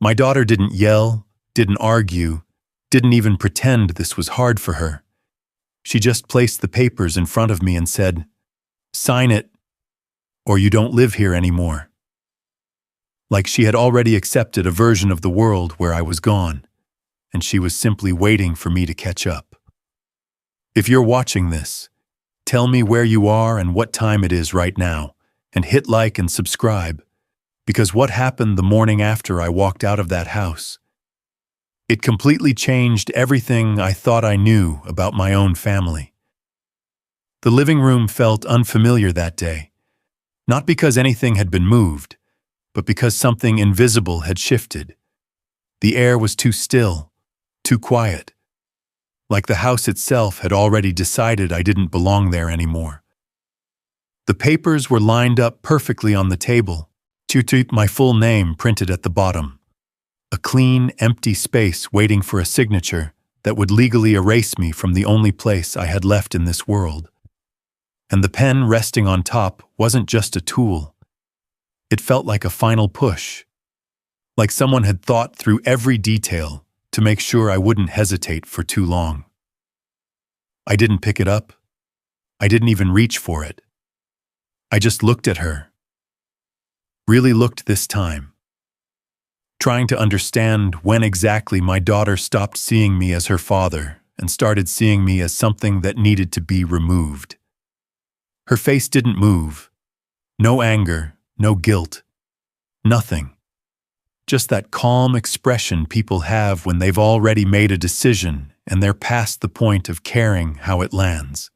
My daughter didn't yell, didn't argue, didn't even pretend this was hard for her. She just placed the papers in front of me and said, "Sign it, or you don't live here anymore." Like she had already accepted a version of the world where I was gone, and she was simply waiting for me to catch up. If you're watching this, tell me where you are and what time it is right now, and hit like and subscribe, because what happened the morning after I walked out of that house, it completely changed everything I thought I knew about my own family. The living room felt unfamiliar that day, not because anything had been moved, but because something invisible had shifted. The air was too still, too quiet, like the house itself had already decided I didn't belong there anymore. The papers were lined up perfectly on the table, my full name printed at the bottom. A clean, empty space waiting for a signature that would legally erase me from the only place I had left in this world. And the pen resting on top wasn't just a tool. It felt like a final push, like someone had thought through every detail to make sure I wouldn't hesitate for too long. I didn't pick it up. I didn't even reach for it. I just looked at her. Really looked this time, trying to understand when exactly my daughter stopped seeing me as her father and started seeing me as something that needed to be removed. Her face didn't move. No anger, no guilt, nothing. Just that calm expression people have when they've already made a decision and they're past the point of caring how it lands.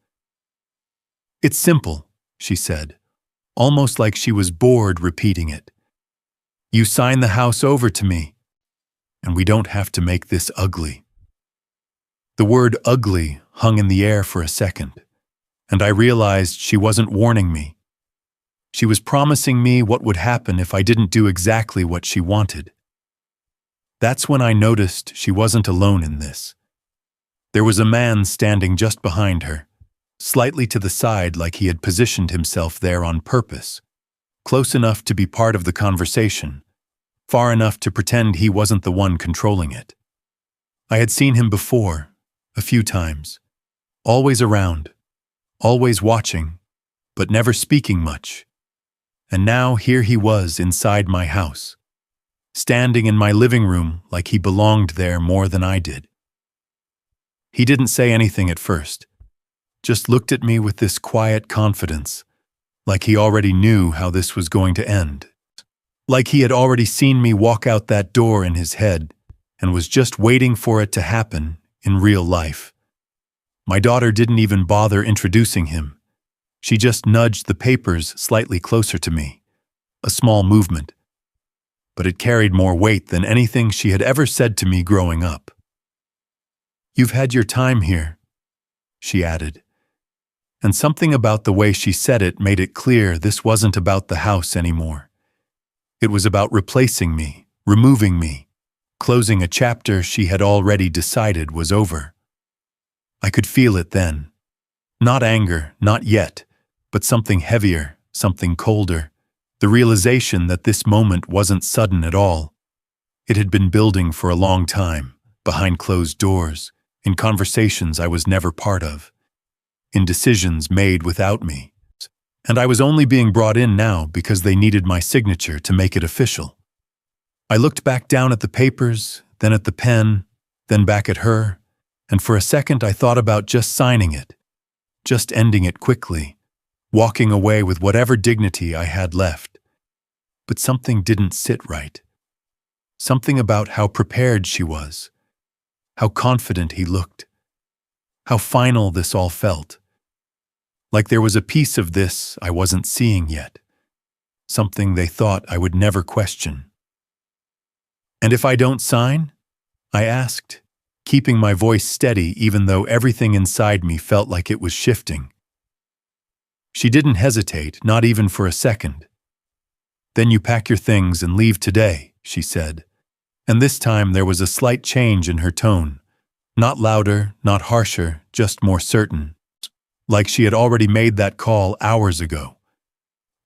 "It's simple," she said, almost like she was bored repeating it. "You sign the house over to me, and we don't have to make this ugly." The word ugly hung in the air for a second, and I realized she wasn't warning me. She was promising me what would happen if I didn't do exactly what she wanted. That's when I noticed she wasn't alone in this. There was a man standing just behind her, slightly to the side like he had positioned himself there on purpose, close enough to be part of the conversation, far enough to pretend he wasn't the one controlling it. I had seen him before, a few times, always around, always watching, but never speaking much. And now here he was inside my house, standing in my living room like he belonged there more than I did. He didn't say anything at first, just looked at me with this quiet confidence, like he already knew how this was going to end. Like he had already seen me walk out that door in his head and was just waiting for it to happen in real life. My daughter didn't even bother introducing him. She just nudged the papers slightly closer to me, a small movement, but it carried more weight than anything she had ever said to me growing up. "You've had your time here," she added, and something about the way she said it made it clear this wasn't about the house anymore. It was about replacing me, removing me, closing a chapter she had already decided was over. I could feel it then. Not anger, not yet, but something heavier, something colder. The realization that this moment wasn't sudden at all. It had been building for a long time, behind closed doors, in conversations I was never part of, in decisions made without me. And I was only being brought in now because they needed my signature to make it official. I looked back down at the papers, then at the pen, then back at her, and for a second I thought about just signing it, just ending it quickly, walking away with whatever dignity I had left. But something didn't sit right. Something about how prepared she was, how confident he looked, how final this all felt. Like there was a piece of this I wasn't seeing yet, something they thought I would never question. "And if I don't sign?" I asked, keeping my voice steady even though everything inside me felt like it was shifting. She didn't hesitate, not even for a second. "Then you pack your things and leave today," she said, and this time there was a slight change in her tone, not louder, not harsher, just more certain, like she had already made that call hours ago.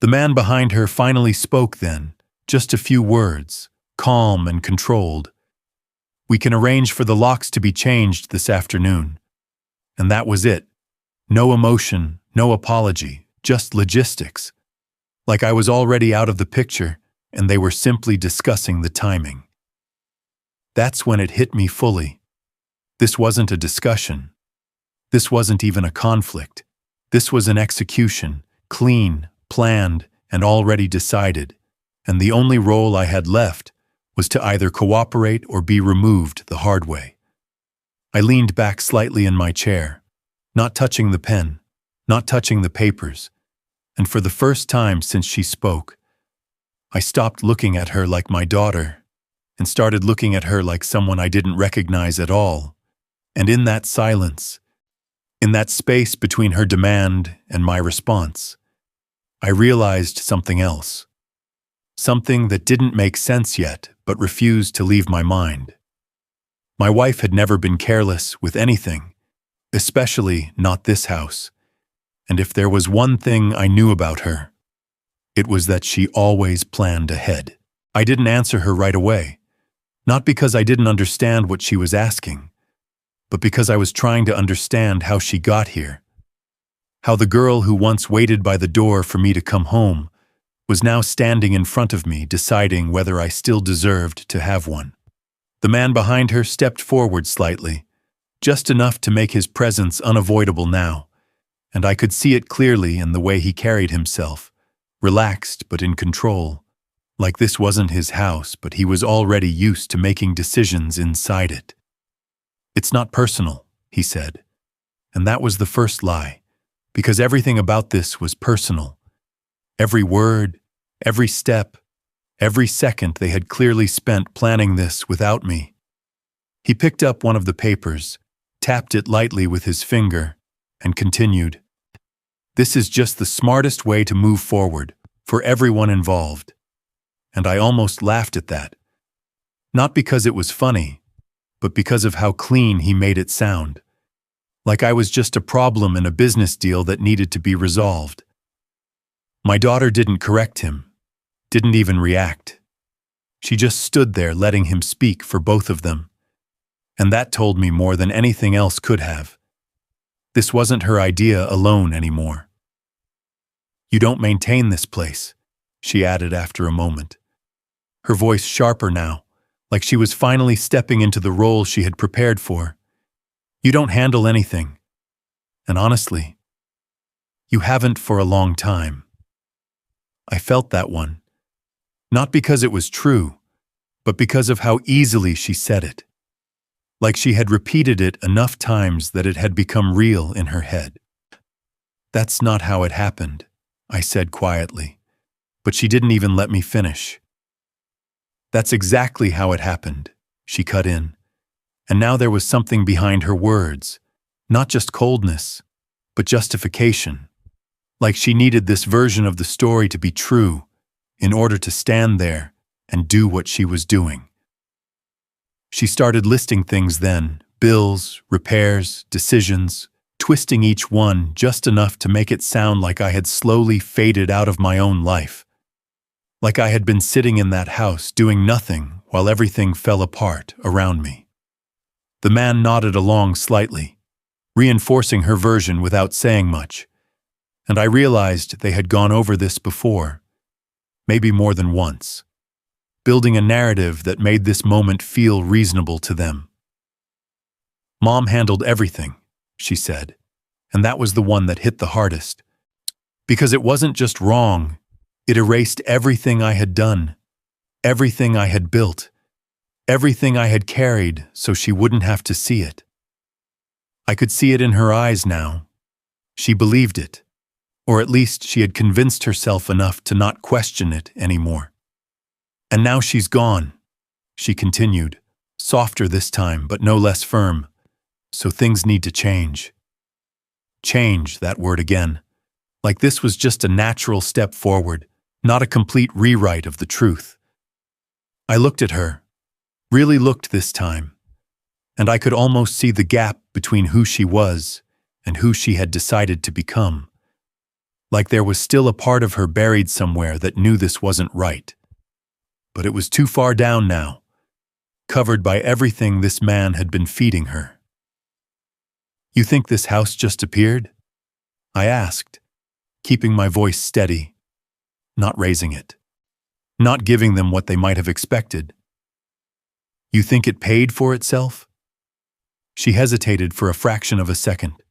The man behind her finally spoke then, just a few words, calm and controlled. We can arrange for the locks to be changed this afternoon. And that was it. No emotion, no apology, just logistics. Like I was already out of the picture, and they were simply discussing the timing. That's when it hit me fully. This wasn't a discussion. This wasn't even a conflict. This was an execution, clean, planned, and already decided. And the only role I had left was to either cooperate or be removed the hard way. I leaned back slightly in my chair, not touching the pen, not touching the papers, and for the first time since she spoke, I stopped looking at her like my daughter and started looking at her like someone I didn't recognize at all. And in that silence, in that space between her demand and my response, I realized something else. Something that didn't make sense yet, but refused to leave my mind. My wife had never been careless with anything, especially not this house. And if there was one thing I knew about her, it was that she always planned ahead. I didn't answer her right away, not because I didn't understand what she was asking, but because I was trying to understand how she got here. How the girl who once waited by the door for me to come home was now standing in front of me deciding whether I still deserved to have one. The man behind her stepped forward slightly, just enough to make his presence unavoidable now, and I could see it clearly in the way he carried himself, relaxed but in control, like this wasn't his house, but he was already used to making decisions inside it. "It's not personal," he said, and that was the first lie, because everything about this was personal. Every word, every step, every second they had clearly spent planning this without me. He picked up one of the papers, tapped it lightly with his finger, and continued, "This is just the smartest way to move forward, for everyone involved." And I almost laughed at that. Not because it was funny, but because of how clean he made it sound. Like I was just a problem in a business deal that needed to be resolved. My daughter didn't correct him, didn't even react. She just stood there letting him speak for both of them. And that told me more than anything else could have. This wasn't her idea alone anymore. "You don't maintain this place," she added after a moment. Her voice sharper now, like she was finally stepping into the role she had prepared for. "You don't handle anything. And honestly, you haven't for a long time." I felt that one. Not because it was true, but because of how easily she said it. Like she had repeated it enough times that it had become real in her head. "That's not how it happened," I said quietly, but she didn't even let me finish. "That's exactly how it happened," she cut in, and now there was something behind her words, not just coldness, but justification. Like she needed this version of the story to be true in order to stand there and do what she was doing. She started listing things then, bills, repairs, decisions, twisting each one just enough to make it sound like I had slowly faded out of my own life. Like I had been sitting in that house doing nothing while everything fell apart around me. The man nodded along slightly, reinforcing her version without saying much, and I realized they had gone over this before, maybe more than once, building a narrative that made this moment feel reasonable to them. "Mom handled everything," she said, and that was the one that hit the hardest. Because it wasn't just wrong, it erased everything I had done, everything I had built, everything I had carried so she wouldn't have to see it. I could see it in her eyes now. She believed it, or at least she had convinced herself enough to not question it anymore. "And now she's gone," she continued, softer this time but no less firm. "So things need to change." Change, that word again. Like this was just a natural step forward, not a complete rewrite of the truth. I looked at her, really looked this time, and I could almost see the gap between who she was and who she had decided to become. Like there was still a part of her buried somewhere that knew this wasn't right. but it was too far down now, covered by everything this man had been feeding her. "You think this house just appeared?" I asked, keeping my voice steady, not raising it, not giving them what they might have expected. "You think it paid for itself?" She hesitated for a fraction of a second,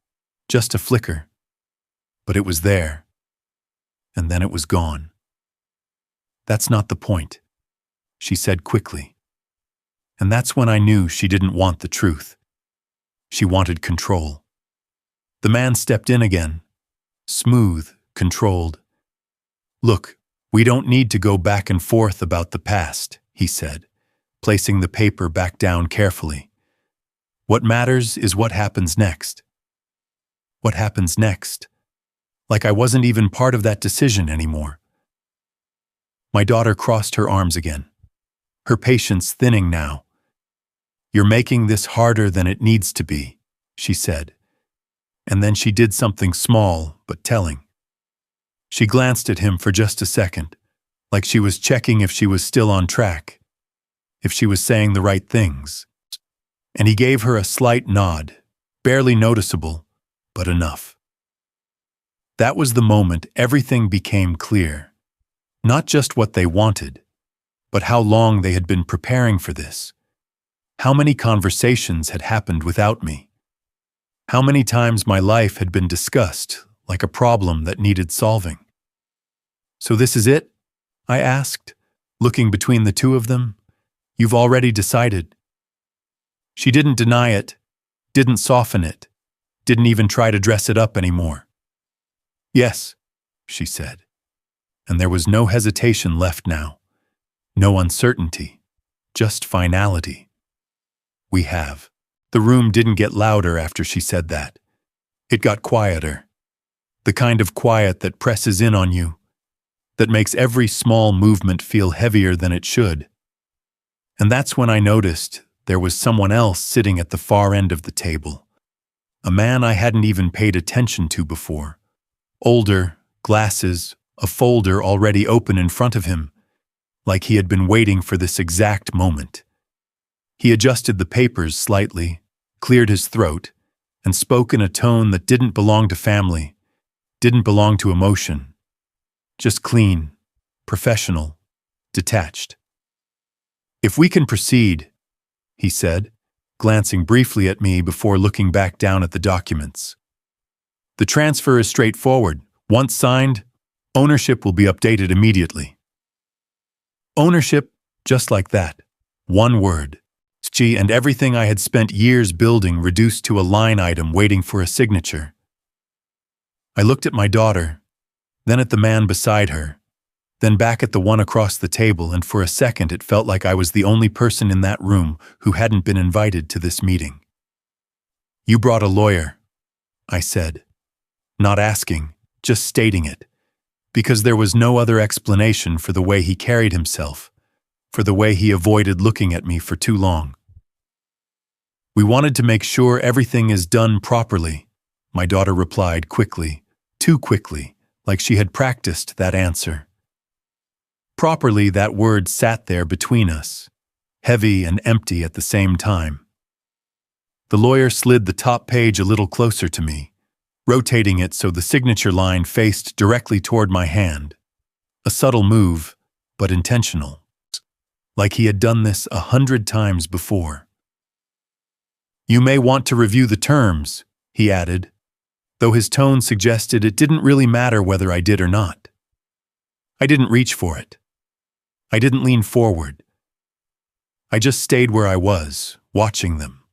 just a flicker. But it was there, and then it was gone. "That's not the point," she said quickly. And that's when I knew she didn't want the truth. She wanted control. The man stepped in again, smooth, controlled. "Look, we don't need to go back and forth about the past," he said, placing the paper back down carefully. "What matters is what happens next." What happens next? Like I wasn't even part of that decision anymore. My daughter crossed her arms again, her patience thinning now. "You're making this harder than it needs to be," she said. And then she did something small but telling. She glanced at him for just a second, like she was checking if she was still on track, if she was saying the right things. And he gave her a slight nod, barely noticeable, but enough. That was the moment everything became clear. Not just what they wanted, but how long they had been preparing for this. How many conversations had happened without me? How many times my life had been discussed like a problem that needed solving? "So this is it?" I asked, looking between the two of them. "You've already decided?" She didn't deny it, didn't soften it, didn't even try to dress it up anymore. "Yes," she said, and there was no hesitation left now, no uncertainty, just finality. "We have." The room didn't get louder after she said that. It got quieter, the kind of quiet that presses in on you, that makes every small movement feel heavier than it should. And that's when I noticed there was someone else sitting at the far end of the table, a man I hadn't even paid attention to before. Older, glasses, a folder already open in front of him, like he had been waiting for this exact moment. He adjusted the papers slightly, cleared his throat, and spoke in a tone that didn't belong to family, didn't belong to emotion. Just clean, professional, detached. "If we can proceed," he said, glancing briefly at me before looking back down at the documents. "The transfer is straightforward. Once signed, ownership will be updated immediately." Ownership, just like that. One word. She and everything I had spent years building reduced to a line item waiting for a signature. I looked at my daughter, then at the man beside her, then back at the one across the table, and for a second it felt like I was the only person in that room who hadn't been invited to this meeting. "You brought a lawyer," I said, not asking, just stating it, because there was no other explanation for the way he carried himself, for the way he avoided looking at me for too long. "We wanted to make sure everything is done properly," my daughter replied quickly, too quickly, like she had practiced that answer. Properly, that word sat there between us, heavy and empty at the same time. The lawyer slid the top page a little closer to me, rotating it so the signature line faced directly toward my hand. A subtle move, but intentional. Like he had done this 100 times before. "You may want to review the terms," he added, though his tone suggested it didn't really matter whether I did or not. I didn't reach for it. I didn't lean forward. I just stayed where I was, watching them.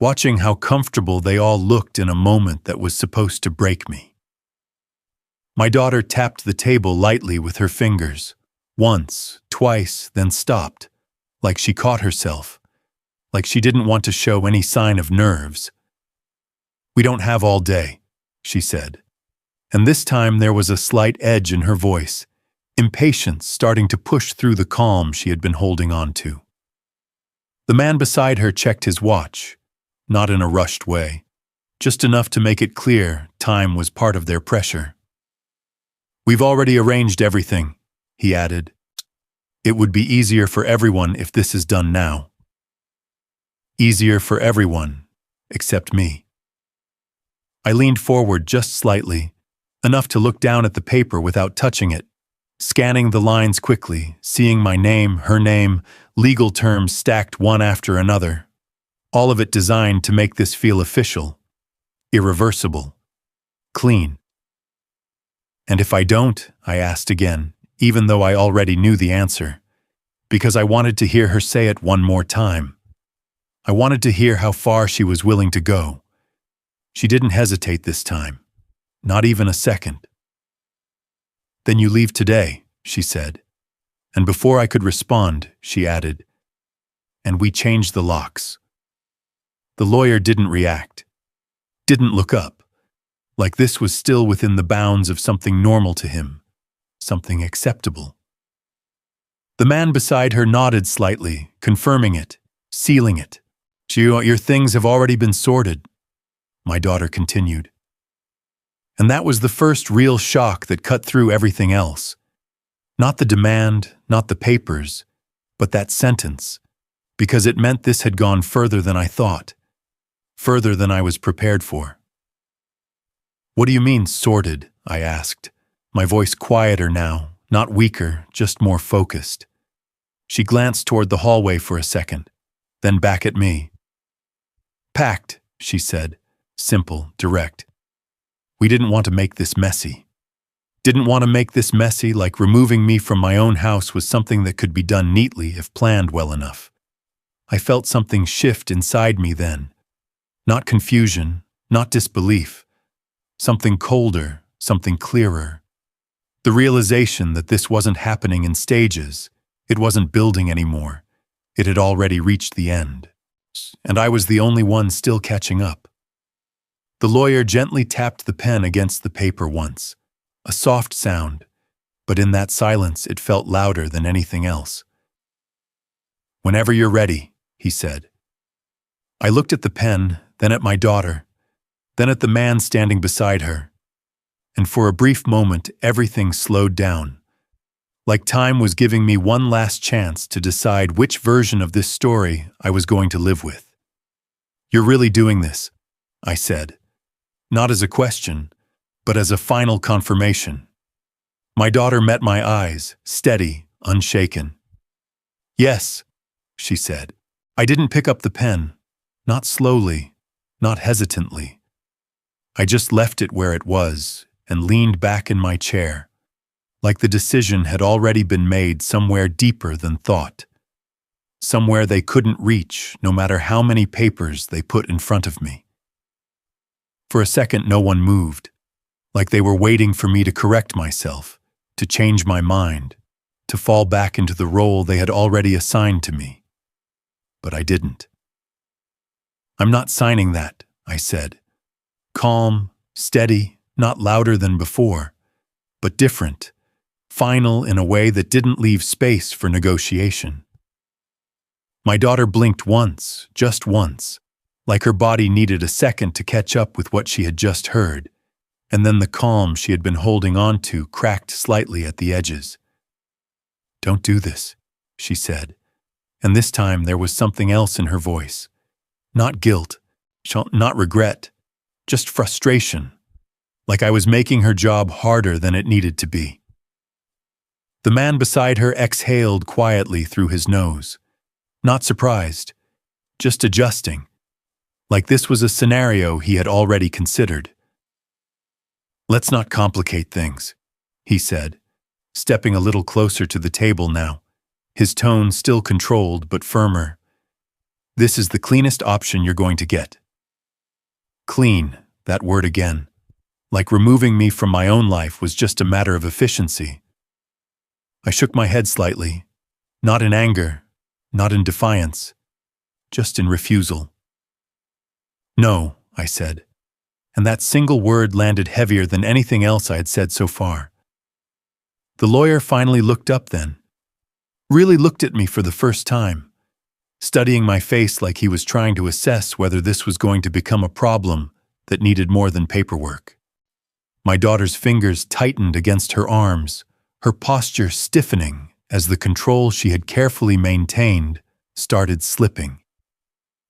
Watching how comfortable they all looked in a moment that was supposed to break me. My daughter tapped the table lightly with her fingers, once, twice, then stopped, like she caught herself, like she didn't want to show any sign of nerves. "We don't have all day," she said, and this time there was a slight edge in her voice, impatience starting to push through the calm she had been holding on to. The man beside her checked his watch, not in a rushed way, just enough to make it clear time was part of their pressure. "We've already arranged everything," he added. It would be easier for everyone if this is done now. Easier for everyone, except me. I leaned forward just slightly, enough to look down at the paper without touching it, scanning the lines quickly, seeing my name, her name, legal terms stacked one after another. All of it designed to make this feel official, irreversible, clean. And if I don't, I asked again, even though I already knew the answer, because I wanted to hear her say it one more time. I wanted to hear how far she was willing to go. She didn't hesitate this time, not even a second. Then you leave today, she said. And before I could respond, she added, and we change the locks. The lawyer didn't react, didn't look up, like this was still within the bounds of something normal to him, something acceptable. The man beside her nodded slightly, confirming it, sealing it. Your things have already been sorted, my daughter continued. And that was the first real shock that cut through everything else. Not the demand, not the papers, but that sentence, because it meant this had gone further than I thought, further than I was prepared for. What do you mean, sorted? I asked, my voice quieter now, not weaker, just more focused. She glanced toward the hallway for a second, then back at me. Packed, she said, simple, direct. We didn't want to make this messy. Didn't want to make this messy like removing me from my own house was something that could be done neatly if planned well enough. I felt something shift inside me then. Not confusion, not disbelief. Something colder, something clearer. The realization that this wasn't happening in stages. It wasn't building anymore. It had already reached the end. And I was the only one still catching up. The lawyer gently tapped the pen against the paper once. A soft sound, but in that silence it felt louder than anything else. Whenever you're ready, he said. I looked at the pen, then at my daughter, then at the man standing beside her. And for a brief moment, everything slowed down. Like time was giving me one last chance to decide which version of this story I was going to live with. You're really doing this, I said. Not as a question, but as a final confirmation. My daughter met my eyes, steady, unshaken. Yes, she said. I didn't pick up the pen, not slowly, not hesitantly. I just left it where it was and leaned back in my chair, like the decision had already been made somewhere deeper than thought, somewhere they couldn't reach no matter how many papers they put in front of me. For a second, no one moved, like they were waiting for me to correct myself, to change my mind, to fall back into the role they had already assigned to me. But I didn't. I'm not signing that, I said. Calm, steady, not louder than before, but different, final in a way that didn't leave space for negotiation. My daughter blinked once, just once, like her body needed a second to catch up with what she had just heard, and then the calm she had been holding on to cracked slightly at the edges. Don't do this, she said, and this time there was something else in her voice. Not guilt, not regret, just frustration, like I was making her job harder than it needed to be. The man beside her exhaled quietly through his nose, not surprised, just adjusting, like this was a scenario he had already considered. Let's not complicate things, he said, stepping a little closer to the table now, his tone still controlled but firmer. This is the cleanest option you're going to get. Clean, that word again, like removing me from my own life was just a matter of efficiency. I shook my head slightly, not in anger, not in defiance, just in refusal. No, I said, and that single word landed heavier than anything else I had said so far. The lawyer finally looked up then, really looked at me for the first time, studying my face like he was trying to assess whether this was going to become a problem that needed more than paperwork. My daughter's fingers tightened against her arms, her posture stiffening as the control she had carefully maintained started slipping.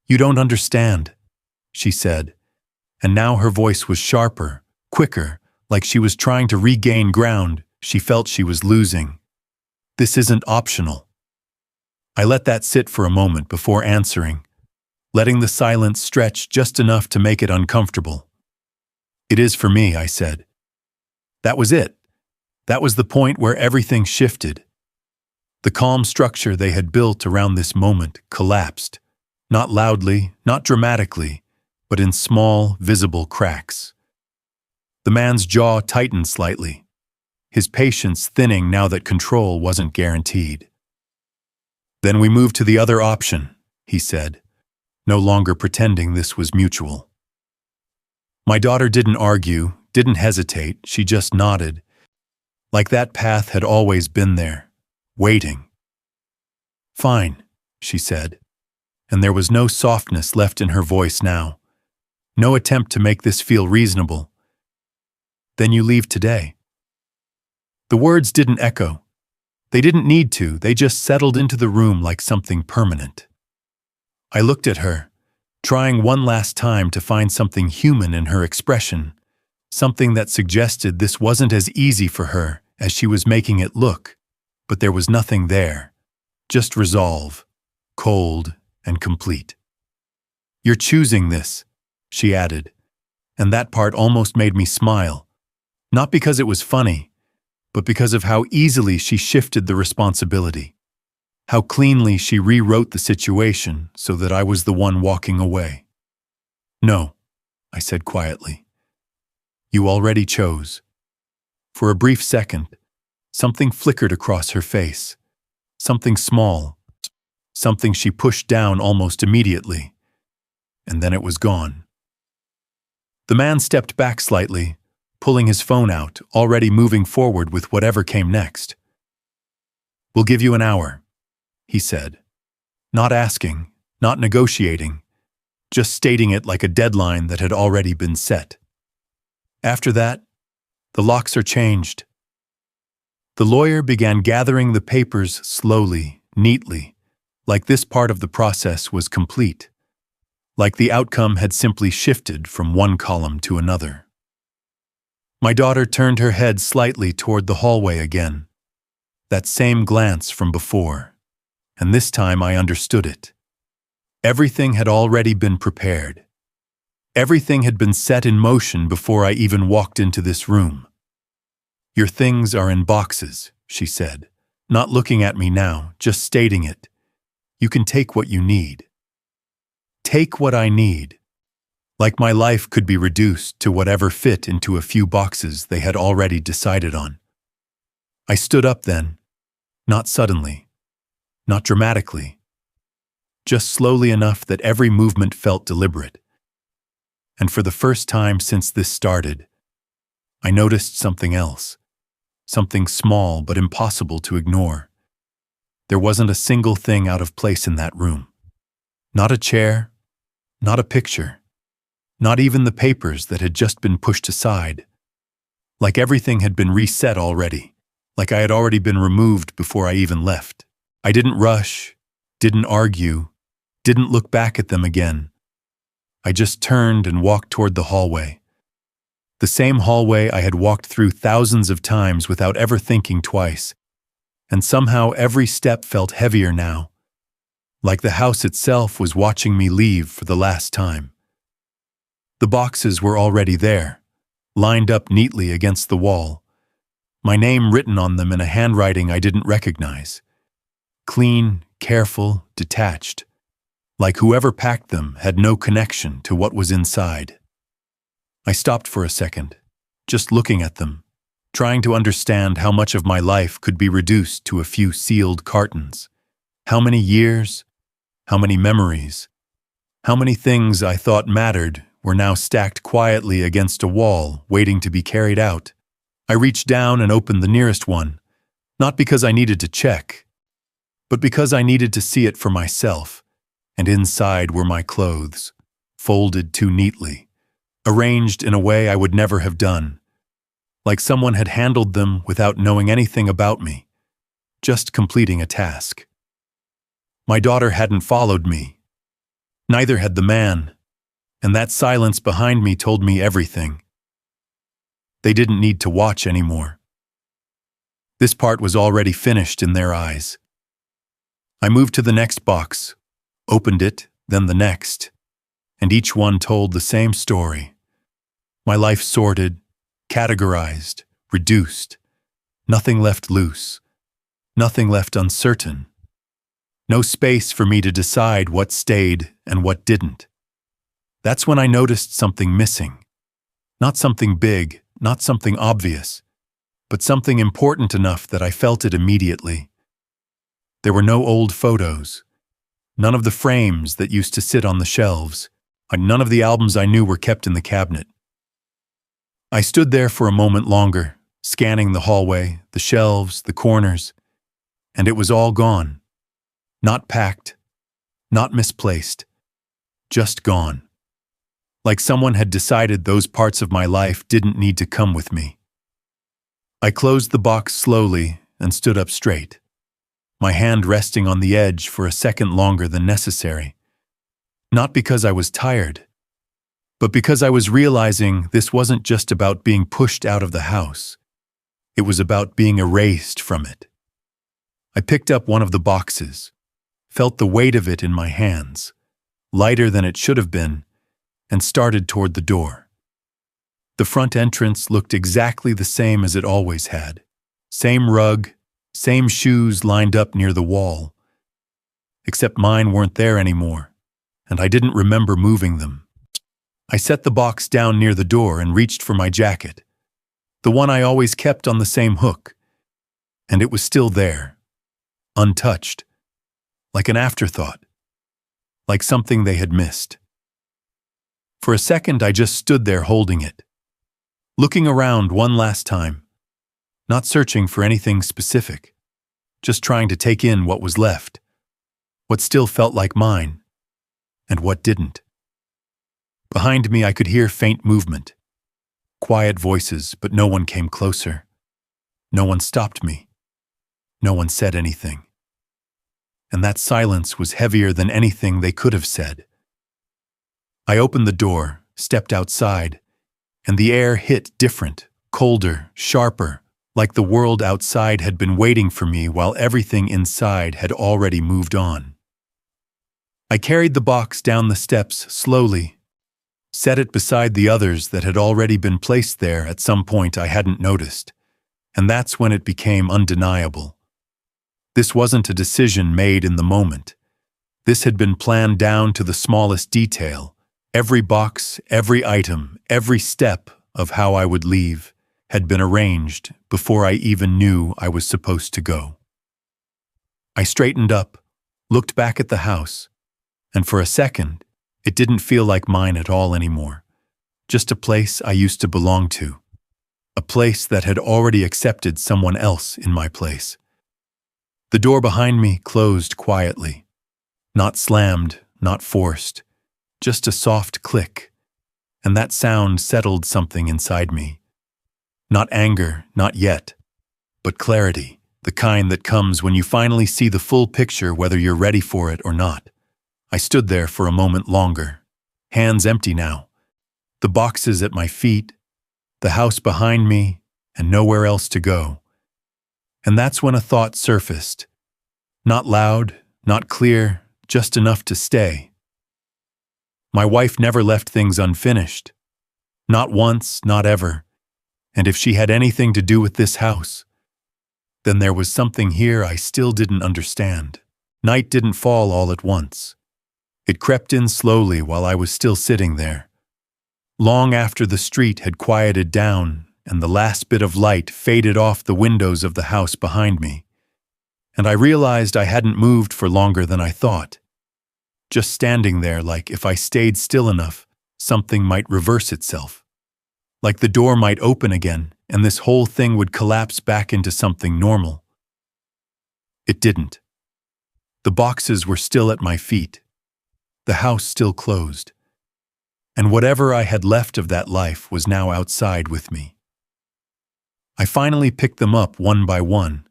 "You don't understand," she said, and now her voice was sharper, quicker, like she was trying to regain ground she felt she was losing. "This isn't optional." I let that sit for a moment before answering, letting the silence stretch just enough to make it uncomfortable. "It is for me," I said. That was it. That was the point where everything shifted. The calm structure they had built around this moment collapsed, not loudly, not dramatically, but in small, visible cracks. The man's jaw tightened slightly, his patience thinning now that control wasn't guaranteed. "Then we moved to the other option," he said, no longer pretending this was mutual. My daughter didn't argue, didn't hesitate, she just nodded, like that path had always been there, waiting. "Fine," she said, and there was no softness left in her voice now, no attempt to make this feel reasonable. "Then you leave today." The words didn't echo. They didn't need to, they just settled into the room like something permanent. I looked at her, trying one last time to find something human in her expression, something that suggested this wasn't as easy for her as she was making it look, but there was nothing there, just resolve, cold and complete. "You're choosing this," she added, and that part almost made me smile, not because it was funny, but because of how easily she shifted the responsibility, how cleanly she rewrote the situation so that I was the one walking away. "No," I said quietly. "You already chose." For a brief second, something flickered across her face, something small, something she pushed down almost immediately, and then it was gone. The man stepped back slightly, pulling his phone out, already moving forward with whatever came next. "We'll give you an hour," he said, not asking, not negotiating, just stating it like a deadline that had already been set. After that, the locks are changed. The lawyer began gathering the papers slowly, neatly, like this part of the process was complete, like the outcome had simply shifted from one column to another. My daughter turned her head slightly toward the hallway again, that same glance from before, and this time I understood it. Everything had already been prepared. Everything had been set in motion before I even walked into this room. "Your things are in boxes," she said, not looking at me now, just stating it. "You can take what you need." Take what I need. Like my life could be reduced to whatever fit into a few boxes they had already decided on. I stood up then, not suddenly, not dramatically, just slowly enough that every movement felt deliberate. And for the first time since this started, I noticed something else, something small but impossible to ignore. There wasn't a single thing out of place in that room. Not a chair, not a picture, not even the papers that had just been pushed aside. Like everything had been reset already, like I had already been removed before I even left. I didn't rush, didn't argue, didn't look back at them again. I just turned and walked toward the hallway. The same hallway I had walked through thousands of times without ever thinking twice, and somehow every step felt heavier now, like the house itself was watching me leave for the last time. The boxes were already there, lined up neatly against the wall, my name written on them in a handwriting I didn't recognize. Clean, careful, detached, like whoever packed them had no connection to what was inside. I stopped for a second, just looking at them, trying to understand how much of my life could be reduced to a few sealed cartons. How many years, how many memories, how many things I thought mattered were now stacked quietly against a wall, waiting to be carried out. I reached down and opened the nearest one, not because I needed to check, but because I needed to see it for myself, and inside were my clothes, folded too neatly, arranged in a way I would never have done, like someone had handled them without knowing anything about me, just completing a task. My daughter hadn't followed me. Neither had the man, and that silence behind me told me everything. They didn't need to watch anymore. This part was already finished in their eyes. I moved to the next box, opened it, then the next, and each one told the same story. My life sorted, categorized, reduced. Nothing left loose. Nothing left uncertain. No space for me to decide what stayed and what didn't. That's when I noticed something missing. Not something big, not something obvious, but something important enough that I felt it immediately. There were no old photos. None of the frames that used to sit on the shelves. None of the albums I knew were kept in the cabinet. I stood there for a moment longer, scanning the hallway, the shelves, the corners, and it was all gone. Not packed, not misplaced, just gone. Like someone had decided those parts of my life didn't need to come with me. I closed the box slowly and stood up straight, my hand resting on the edge for a second longer than necessary. Not because I was tired, but because I was realizing this wasn't just about being pushed out of the house. It was about being erased from it. I picked up one of the boxes, felt the weight of it in my hands, lighter than it should have been, and started toward the door. The front entrance looked exactly the same as it always had. Same rug, same shoes lined up near the wall. Except mine weren't there anymore, and I didn't remember moving them. I set the box down near the door and reached for my jacket, the one I always kept on the same hook, and it was still there, untouched, like an afterthought, like something they had missed. For a second, I just stood there holding it, looking around one last time, not searching for anything specific, just trying to take in what was left, what still felt like mine, and what didn't. Behind me, I could hear faint movement, quiet voices, but no one came closer. No one stopped me. No one said anything. And that silence was heavier than anything they could have said. I opened the door, stepped outside, and the air hit different, colder, sharper, like the world outside had been waiting for me while everything inside had already moved on. I carried the box down the steps slowly, set it beside the others that had already been placed there at some point I hadn't noticed, and that's when it became undeniable. This wasn't a decision made in the moment. This had been planned down to the smallest detail. Every box, every item, every step of how I would leave had been arranged before I even knew I was supposed to go. I straightened up, looked back at the house, and for a second, it didn't feel like mine at all anymore. Just a place I used to belong to. A place that had already accepted someone else in my place. The door behind me closed quietly. Not slammed, not forced. Just a soft click. And that sound settled something inside me. Not anger, not yet. But clarity. The kind that comes when you finally see the full picture whether you're ready for it or not. I stood there for a moment longer, hands empty now, the boxes at my feet, the house behind me, and nowhere else to go. And that's when a thought surfaced. Not loud, not clear, just enough to stay. My wife never left things unfinished. Not once, not ever. And if she had anything to do with this house, then there was something here I still didn't understand. Night didn't fall all at once. It crept in slowly while I was still sitting there. Long after the street had quieted down and the last bit of light faded off the windows of the house behind me, and I realized I hadn't moved for longer than I thought. Just standing there like if I stayed still enough, something might reverse itself. Like the door might open again and this whole thing would collapse back into something normal. It didn't. The boxes were still at my feet. The house still closed, and whatever I had left of that life was now outside with me. I finally picked them up one by one,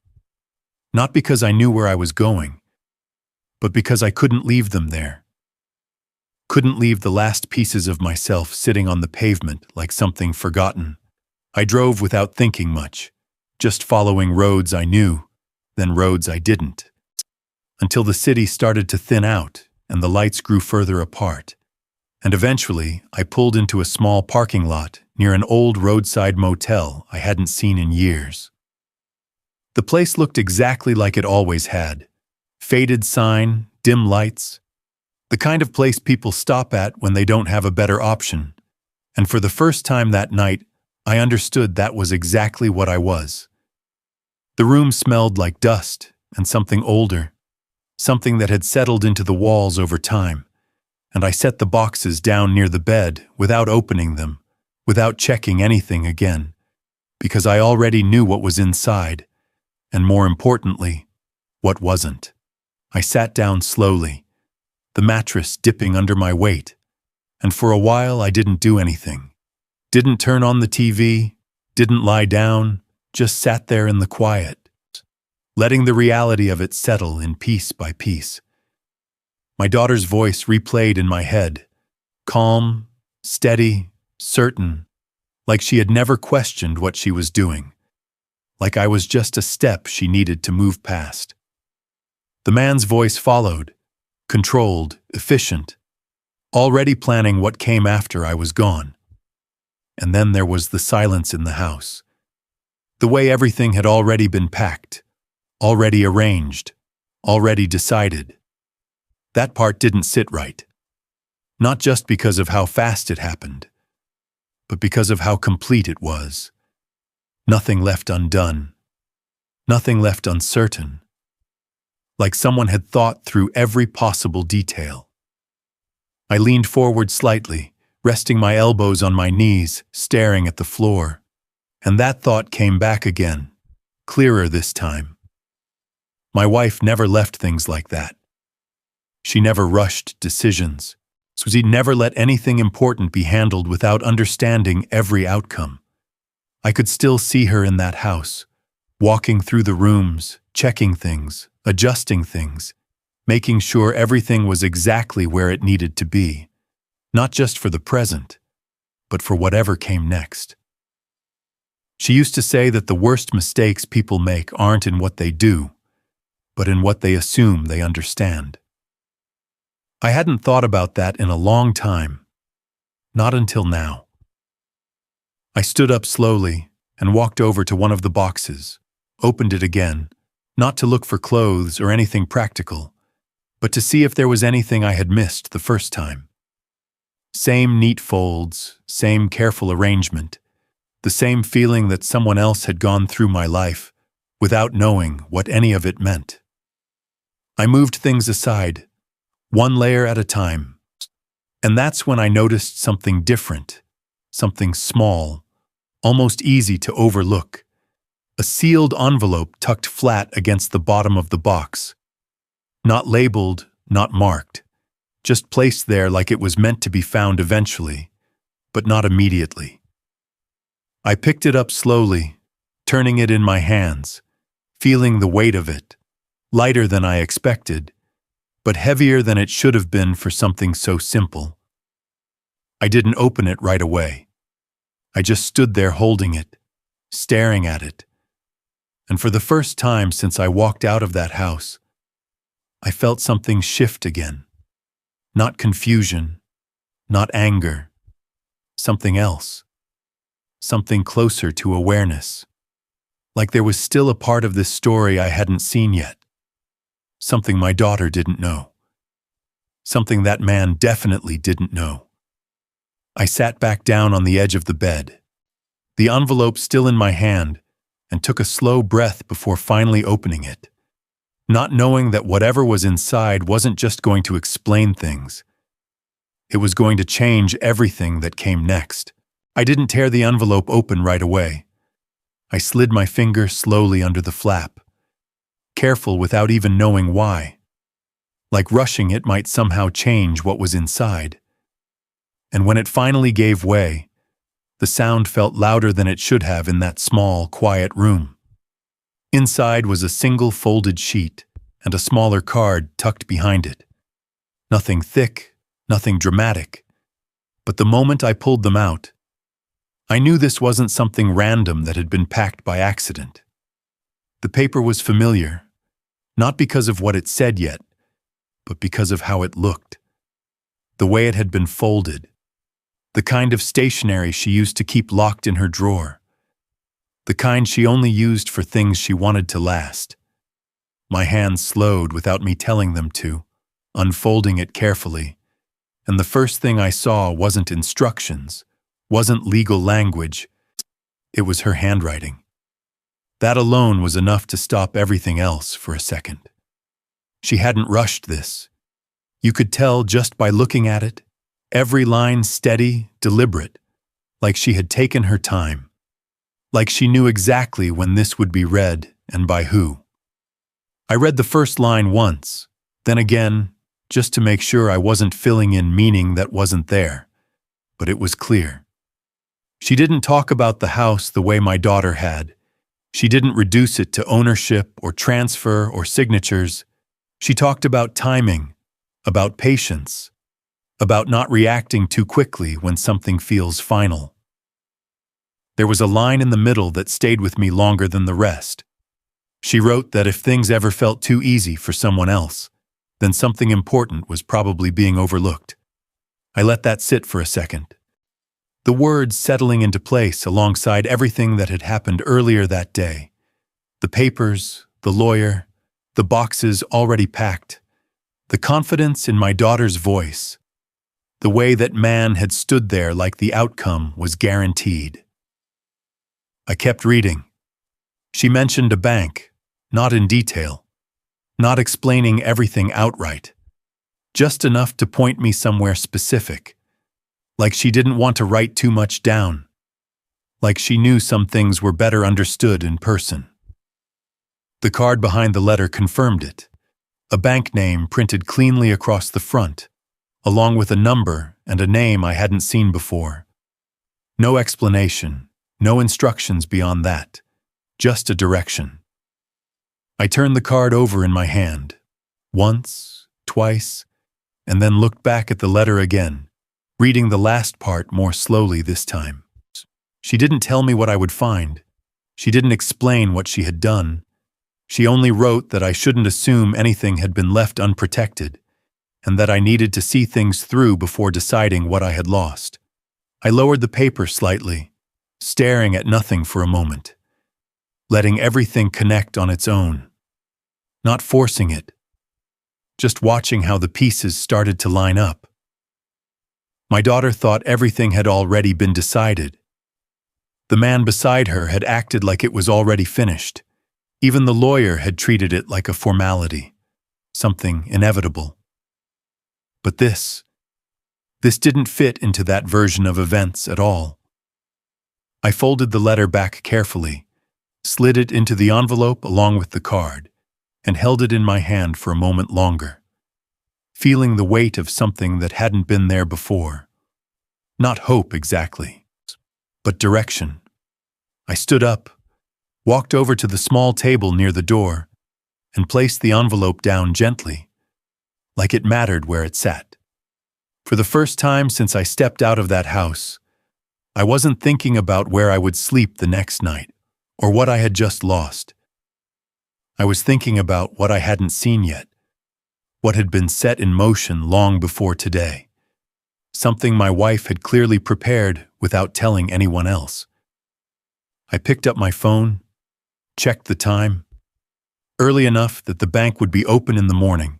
Not because I knew where I was going, but because I couldn't leave them there. Couldn't leave the last pieces of myself sitting on the pavement like something forgotten. I drove without thinking much, just following roads I knew, then roads I didn't, until the city started to thin out and the lights grew further apart. And eventually, I pulled into a small parking lot near an old roadside motel I hadn't seen in years. The place looked exactly like it always had. Faded sign, dim lights. The kind of place people stop at when they don't have a better option. And for the first time that night, I understood that was exactly what I was. The room smelled like dust and something older, something that had settled into the walls over time. And I set the boxes down near the bed without opening them, without checking anything again, because I already knew what was inside, and more importantly, what wasn't. I sat down slowly, the mattress dipping under my weight, and for a while I didn't do anything. Didn't turn on the TV, didn't lie down, just sat there in the quiet, letting the reality of it settle in piece by piece. My daughter's voice replayed in my head, calm, steady, certain, like she had never questioned what she was doing, like I was just a step she needed to move past. The man's voice followed, controlled, efficient, already planning what came after I was gone. And then there was the silence in the house. The way everything had already been packed, already arranged, already decided. That part didn't sit right. Not just because of how fast it happened, but because of how complete it was. Nothing left undone. Nothing left uncertain. Like someone had thought through every possible detail. I leaned forward slightly, resting my elbows on my knees, staring at the floor. And that thought came back again, clearer this time. My wife never left things like that. She never rushed decisions. She never let anything important be handled without understanding every outcome. I could still see her in that house, walking through the rooms, checking things, adjusting things, making sure everything was exactly where it needed to be, not just for the present, but for whatever came next. She used to say that the worst mistakes people make aren't in what they do, but in what they assume they understand. I hadn't thought about that in a long time, not until now. I stood up slowly and walked over to one of the boxes, opened it again, not to look for clothes or anything practical, but to see if there was anything I had missed the first time. Same neat folds, same careful arrangement, the same feeling that someone else had gone through my life without knowing what any of it meant. I moved things aside, one layer at a time, and that's when I noticed something different, something small, almost easy to overlook. A sealed envelope tucked flat against the bottom of the box. Not labeled, not marked, just placed there like it was meant to be found eventually, but not immediately. I picked it up slowly, turning it in my hands, feeling the weight of it, lighter than I expected, but heavier than it should have been for something so simple. I didn't open it right away. I just stood there holding it, staring at it. And for the first time since I walked out of that house, I felt something shift again. Not confusion, not anger, something else. Something closer to awareness. Like there was still a part of this story I hadn't seen yet. Something my daughter didn't know. Something that man definitely didn't know. I sat back down on the edge of the bed, the envelope still in my hand, and took a slow breath before finally opening it, not knowing that whatever was inside wasn't just going to explain things. It was going to change everything that came next. I didn't tear the envelope open right away. I slid my finger slowly under the flap, careful without even knowing why. Like rushing it might somehow change what was inside. And when it finally gave way, the sound felt louder than it should have in that small, quiet room. Inside was a single folded sheet and a smaller card tucked behind it. Nothing thick, nothing dramatic. But the moment I pulled them out, I knew this wasn't something random that had been packed by accident. The paper was familiar, not because of what it said yet, but because of how it looked. The way it had been folded. The kind of stationery she used to keep locked in her drawer. The kind she only used for things she wanted to last. My hands slowed without me telling them to, unfolding it carefully, and the first thing I saw wasn't instructions, wasn't legal language. It was her handwriting. That alone was enough to stop everything else for a second. She hadn't rushed this. You could tell just by looking at it, every line steady, deliberate, like she had taken her time, like she knew exactly when this would be read and by who. I read the first line once, then again, just to make sure I wasn't filling in meaning that wasn't there, but it was clear. She didn't talk about the house the way my daughter had. She didn't reduce it to ownership or transfer or signatures. She talked about timing, about patience, about not reacting too quickly when something feels final. There was a line in the middle that stayed with me longer than the rest. She wrote that if things ever felt too easy for someone else, then something important was probably being overlooked. I let that sit for a second. The words settling into place alongside everything that had happened earlier that day. The papers, the lawyer, the boxes already packed, the confidence in my daughter's voice, the way that man had stood there like the outcome was guaranteed. I kept reading. She mentioned a bank, not in detail, not explaining everything outright, just enough to point me somewhere specific, like she didn't want to write too much down, like she knew some things were better understood in person. The card behind the letter confirmed it, a bank name printed cleanly across the front, along with a number and a name I hadn't seen before. No explanation, no instructions beyond that, just a direction. I turned the card over in my hand, once, twice, and then looked back at the letter again, reading the last part more slowly this time. She didn't tell me what I would find. She didn't explain what she had done. She only wrote that I shouldn't assume anything had been left unprotected, and that I needed to see things through before deciding what I had lost. I lowered the paper slightly, staring at nothing for a moment, letting everything connect on its own, not forcing it, just watching how the pieces started to line up. My daughter thought everything had already been decided. The man beside her had acted like it was already finished. Even the lawyer had treated it like a formality, something inevitable. But this didn't fit into that version of events at all. I folded the letter back carefully, slid it into the envelope along with the card, and held it in my hand for a moment longer, feeling the weight of something that hadn't been there before. Not hope exactly, but direction. I stood up, walked over to the small table near the door, and placed the envelope down gently, like it mattered where it sat. For the first time since I stepped out of that house, I wasn't thinking about where I would sleep the next night, or what I had just lost. I was thinking about what I hadn't seen yet, what had been set in motion long before today, something my wife had clearly prepared without telling anyone else. I picked up my phone, checked the time, early enough that the bank would be open in the morning,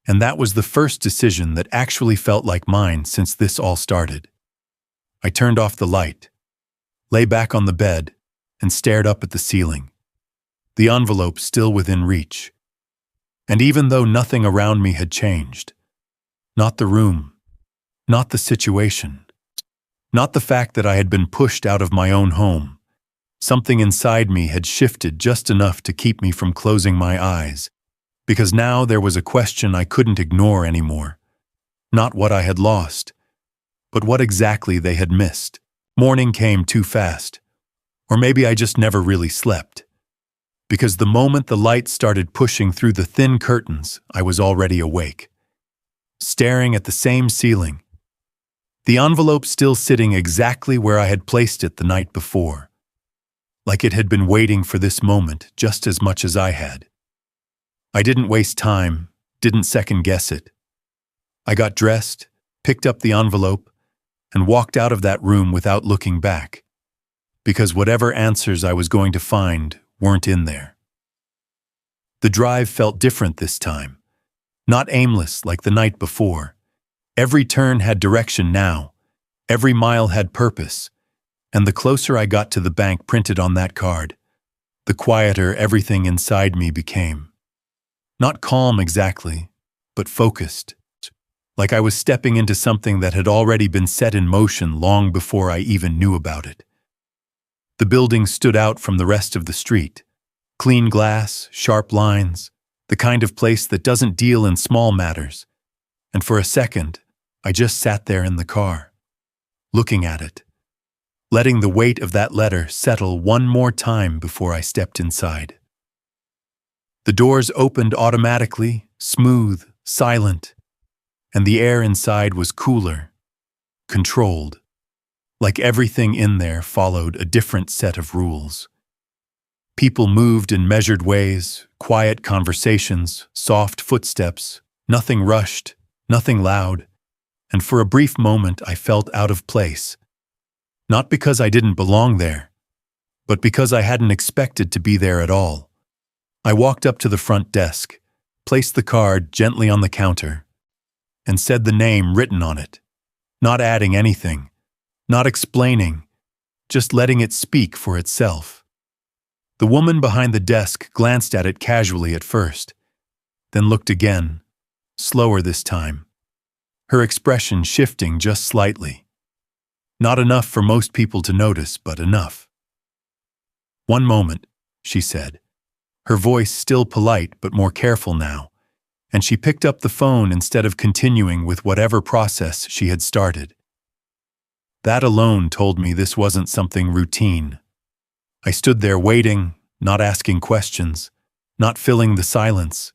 and that was the first decision that actually felt like mine since this all started. I turned off the light, lay back on the bed, and stared up at the ceiling, the envelope still within reach. And even though nothing around me had changed, not the room, not the situation, not the fact that I had been pushed out of my own home, something inside me had shifted just enough to keep me from closing my eyes, because now there was a question I couldn't ignore anymore. Not what I had lost, but what exactly they had missed. Morning came too fast, or maybe I just never really slept. Because the moment the light started pushing through the thin curtains, I was already awake, staring at the same ceiling, the envelope still sitting exactly where I had placed it the night before, like it had been waiting for this moment just as much as I had. I didn't waste time, didn't second-guess it. I got dressed, picked up the envelope, and walked out of that room without looking back, because whatever answers I was going to find weren't in there. The drive felt different this time, not aimless like the night before. Every turn had direction now, every mile had purpose, and the closer I got to the bank printed on that card, the quieter everything inside me became. Not calm exactly, but focused, like I was stepping into something that had already been set in motion long before I even knew about it. The building stood out from the rest of the street. Clean glass, sharp lines, the kind of place that doesn't deal in small matters. And for a second, I just sat there in the car, looking at it, letting the weight of that letter settle one more time before I stepped inside. The doors opened automatically, smooth, silent, and the air inside was cooler, controlled, like everything in there followed a different set of rules. People moved in measured ways, quiet conversations, soft footsteps, nothing rushed, nothing loud, and for a brief moment I felt out of place. Not because I didn't belong there, but because I hadn't expected to be there at all. I walked up to the front desk, placed the card gently on the counter, and said the name written on it, not adding anything, not explaining, just letting it speak for itself. The woman behind the desk glanced at it casually at first, then looked again, slower this time, her expression shifting just slightly. Not enough for most people to notice, but enough. "One moment," she said, her voice still polite but more careful now, and she picked up the phone instead of continuing with whatever process she had started. That alone told me this wasn't something routine. I stood there waiting, not asking questions, not filling the silence,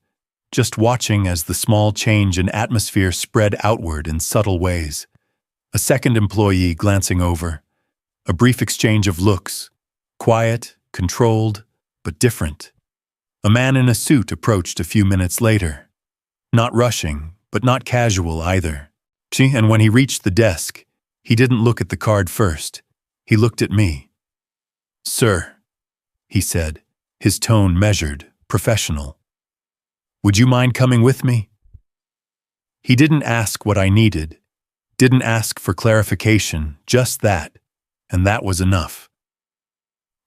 just watching as the small change in atmosphere spread outward in subtle ways. A second employee glancing over, a brief exchange of looks, quiet, controlled, but different. A man in a suit approached a few minutes later, not rushing, but not casual either. And when he reached the desk, he didn't look at the card first. He looked at me. "Sir," he said, his tone measured, professional. "Would you mind coming with me?" He didn't ask what I needed, didn't ask for clarification, just that, and that was enough.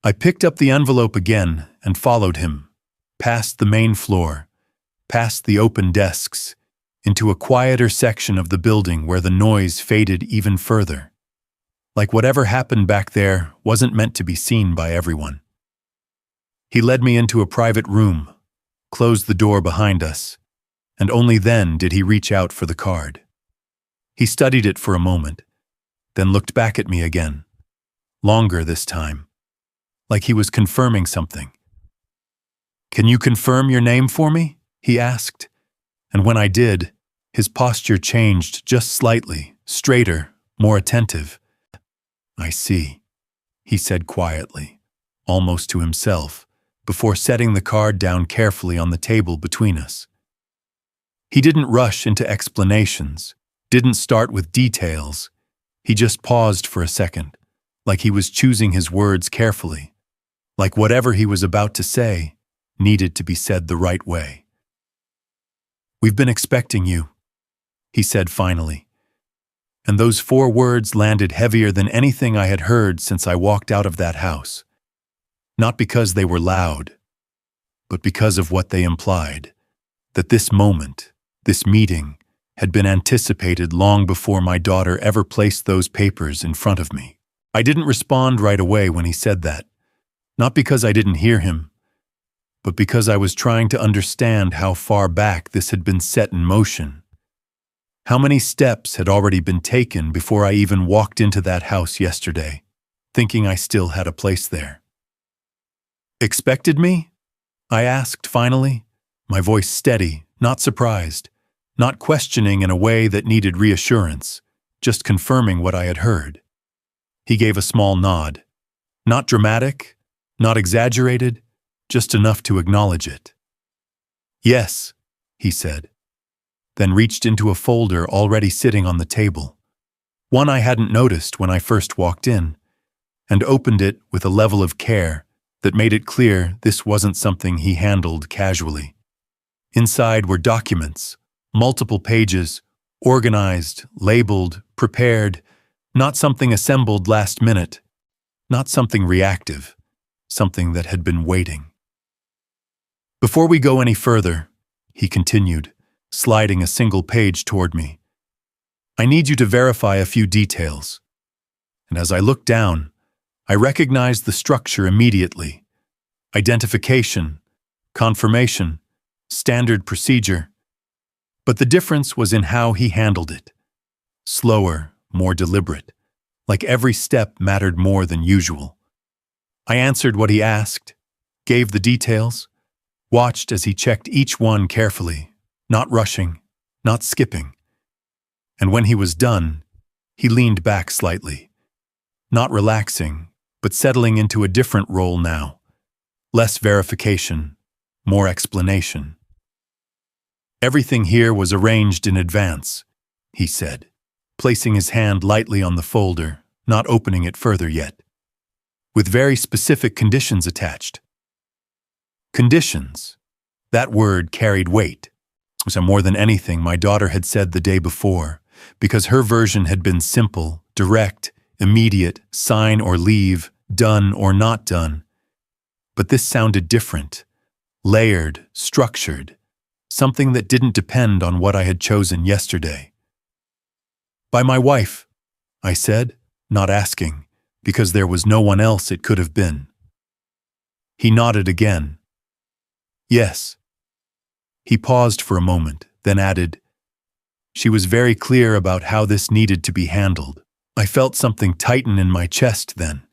I picked up the envelope again and followed him, past the main floor, past the open desks, into a quieter section of the building where the noise faded even further, like whatever happened back there wasn't meant to be seen by everyone. He led me into a private room, closed the door behind us, and only then did he reach out for the card. He studied it for a moment, then looked back at me again, longer this time, like he was confirming something. "Can you confirm your name for me?" he asked, and when I did, his posture changed just slightly, straighter, more attentive. "I see," he said quietly, almost to himself, before setting the card down carefully on the table between us. He didn't rush into explanations, didn't start with details. He just paused for a second, like he was choosing his words carefully, like whatever he was about to say needed to be said the right way. "We've been expecting you," he said finally, and those 4 words landed heavier than anything I had heard since I walked out of that house. Not because they were loud, but because of what they implied, that this moment, this meeting, had been anticipated long before my daughter ever placed those papers in front of me. I didn't respond right away when he said that, not because I didn't hear him, but because I was trying to understand how far back this had been set in motion. How many steps had already been taken before I even walked into that house yesterday, thinking I still had a place there. "Expected me?" I asked finally, my voice steady, not surprised, not questioning in a way that needed reassurance, just confirming what I had heard. He gave a small nod. Not dramatic, not exaggerated, just enough to acknowledge it. Yes, he said, then reached into a folder already sitting on the table, one I hadn't noticed when I first walked in, and opened it with a level of care that made it clear this wasn't something he handled casually. Inside were documents, multiple pages, organized, labeled, prepared, not something assembled last minute, not something reactive, something that had been waiting. Before we go any further, he continued, sliding a single page toward me, I need you to verify a few details. And as I looked down, I recognized the structure immediately. Identification, confirmation, standard procedure. But the difference was in how he handled it. Slower, more deliberate, like every step mattered more than usual. I answered what he asked, gave the details, watched as he checked each one carefully, not rushing, not skipping. And when he was done, he leaned back slightly, not relaxing, but settling into a different role now. Less verification, more explanation. Everything here was arranged in advance, he said, placing his hand lightly on the folder, not opening it further yet, with very specific conditions attached. Conditions. That word carried weight. So more than anything my daughter had said the day before, because her version had been simple, direct, immediate, sign or leave, done or not done. But this sounded different, layered, structured, something that didn't depend on what I had chosen yesterday. By my wife, I said, not asking, because there was no one else it could have been. He nodded again. Yes. He paused for a moment, then added, she was very clear about how this needed to be handled. I felt something tighten in my chest then.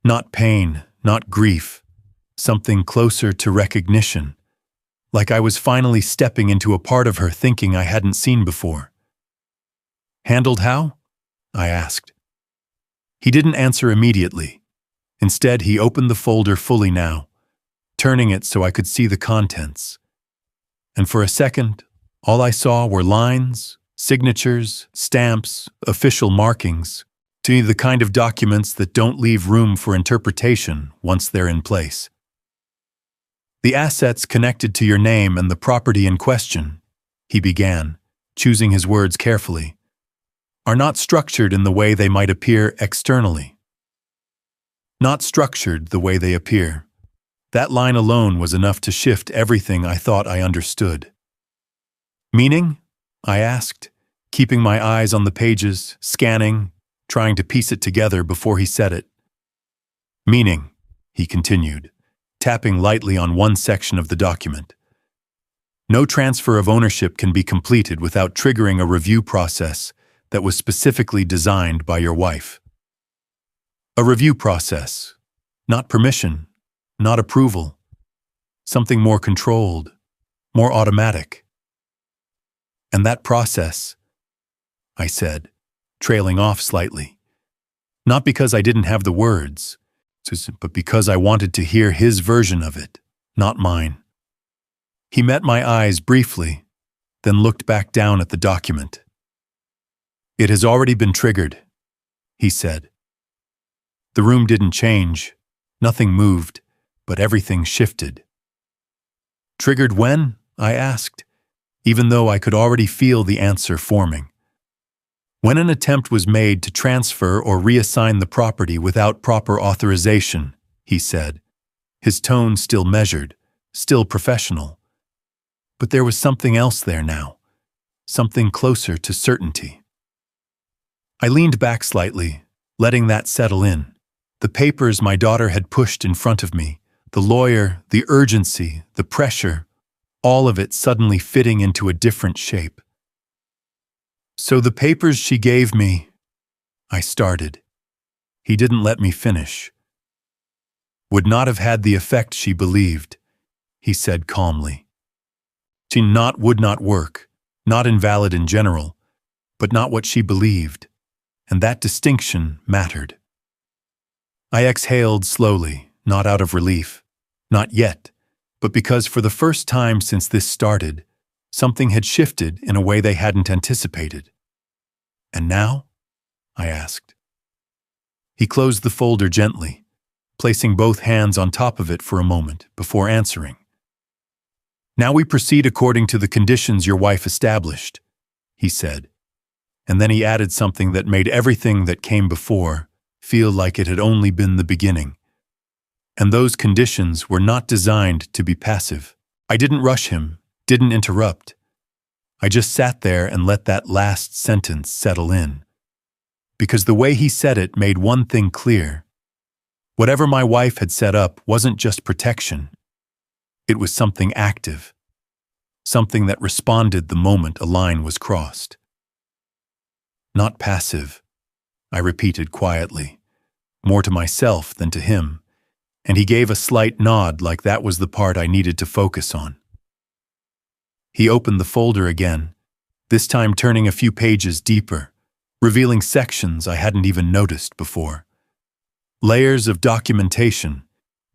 Not pain, not grief, something closer to recognition, like I was finally stepping into a part of her thinking I hadn't seen before. Handled how? I asked. He didn't answer immediately. Instead, he opened the folder fully now, turning it so I could see the contents. And for a second, all I saw were lines, signatures, stamps, official markings, to me the kind of documents that don't leave room for interpretation once they're in place. The assets connected to your name and the property in question, he began, choosing his words carefully, are not structured in the way they might appear externally. Not structured the way they appear. That line alone was enough to shift everything I thought I understood. Meaning? I asked, keeping my eyes on the pages, scanning, trying to piece it together before he said it. Meaning, he continued, tapping lightly on one section of the document. No transfer of ownership can be completed without triggering a review process that was specifically designed by your wife. A review process, not permission, not approval, something more controlled, more automatic. And that process, I said, trailing off slightly, not because I didn't have the words, but because I wanted to hear his version of it, not mine. He met my eyes briefly, then looked back down at the document. It has already been triggered, he said. The room didn't change, nothing moved, but everything shifted. Triggered when? I asked, even though I could already feel the answer forming. When an attempt was made to transfer or reassign the property without proper authorization, he said, his tone still measured, still professional. But there was something else there now, something closer to certainty. I leaned back slightly, letting that settle in. The papers my daughter had pushed in front of me, the lawyer, the urgency, the pressure, all of it suddenly fitting into a different shape. So the papers she gave me, I started. He didn't let me finish. Would not have had the effect she believed. he said calmly. She would not work, not invalid in general, but not what she believed, and that distinction mattered. I exhaled slowly, not out of relief, not yet, but because for the first time since this started, something had shifted in a way they hadn't anticipated. And now? I asked. He closed the folder gently, placing both hands on top of it for a moment before answering. Now we proceed according to the conditions your wife established, he said, and then he added something that made everything that came before feel like it had only been the beginning. And those conditions were not designed to be passive. I didn't rush him, didn't interrupt. I just sat there and let that last sentence settle in. Because the way he said it made one thing clear. Whatever my wife had set up wasn't just protection. It was something active, something that responded the moment a line was crossed. Not passive, I repeated quietly, more to myself than to him, and he gave a slight nod like that was the part I needed to focus on. He opened the folder again, this time turning a few pages deeper, revealing sections I hadn't even noticed before. Layers of documentation,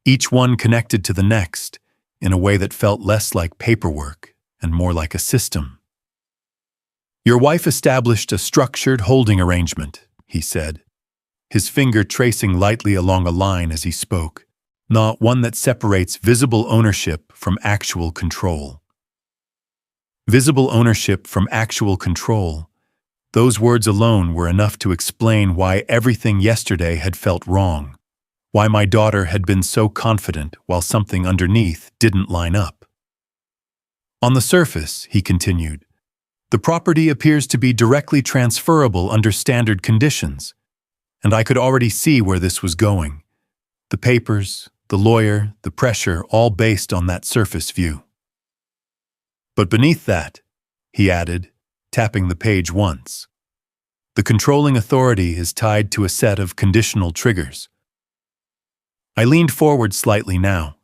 each one connected to the next, in a way that felt less like paperwork and more like a system. Your wife established a structured holding arrangement, he said, his finger tracing lightly along a line as he spoke, not one that separates visible ownership from actual control. Visible ownership from actual control. Those words alone were enough to explain why everything yesterday had felt wrong. Why my daughter had been so confident while something underneath didn't line up. On the surface, he continued, the property appears to be directly transferable under standard conditions, and I could already see where this was going. The papers, the lawyer, the pressure, all based on that surface view. But beneath that, he added, tapping the page once, the controlling authority is tied to a set of conditional triggers. I leaned forward slightly now,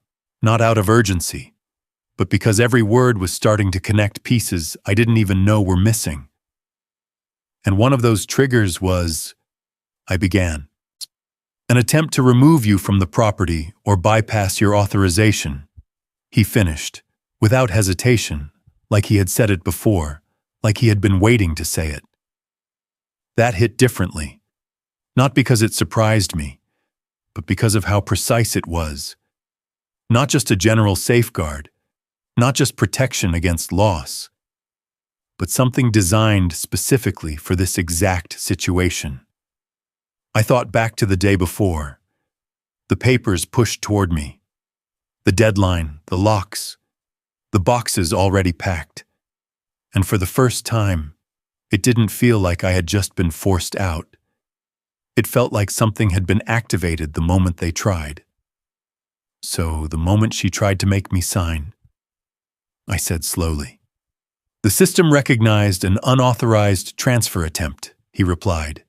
not out of urgency, but because every word was starting to connect pieces I didn't even know were missing. And one of those triggers was, I began, an attempt to remove you from the property or bypass your authorization. He finished, without hesitation, like he had said it before, like he had been waiting to say it. That hit differently, not because it surprised me, but because of how precise it was. Not just a general safeguard, not just protection against loss, but something designed specifically for this exact situation. I thought back to the day before. The papers pushed toward me. The deadline, the locks, the boxes already packed. And for the first time, it didn't feel like I had just been forced out. It felt like something had been activated the moment they tried. So, the moment she tried to make me sign, I said slowly. The system recognized an unauthorized transfer attempt, he replied,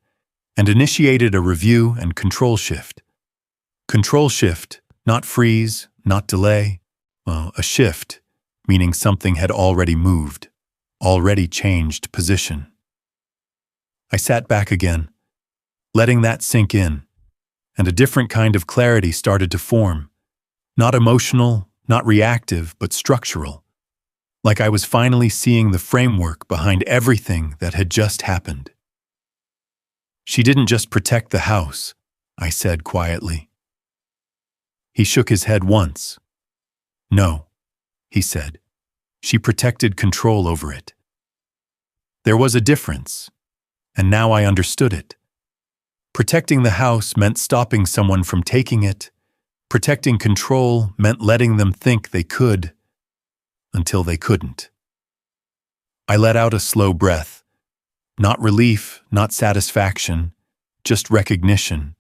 and initiated a review and control shift. Control shift, not freeze, not delay, a shift, meaning something had already moved, already changed position. I sat back again, letting that sink in, and a different kind of clarity started to form. Not emotional, not reactive, but structural. Like I was finally seeing the framework behind everything that had just happened. She didn't just protect the house, I said quietly. He shook his head once. No, he said. She protected control over it. There was a difference, and now I understood it. Protecting the house meant stopping someone from taking it. Protecting control meant letting them think they could, until they couldn't. I let out a slow breath. Not relief, not satisfaction, just recognition.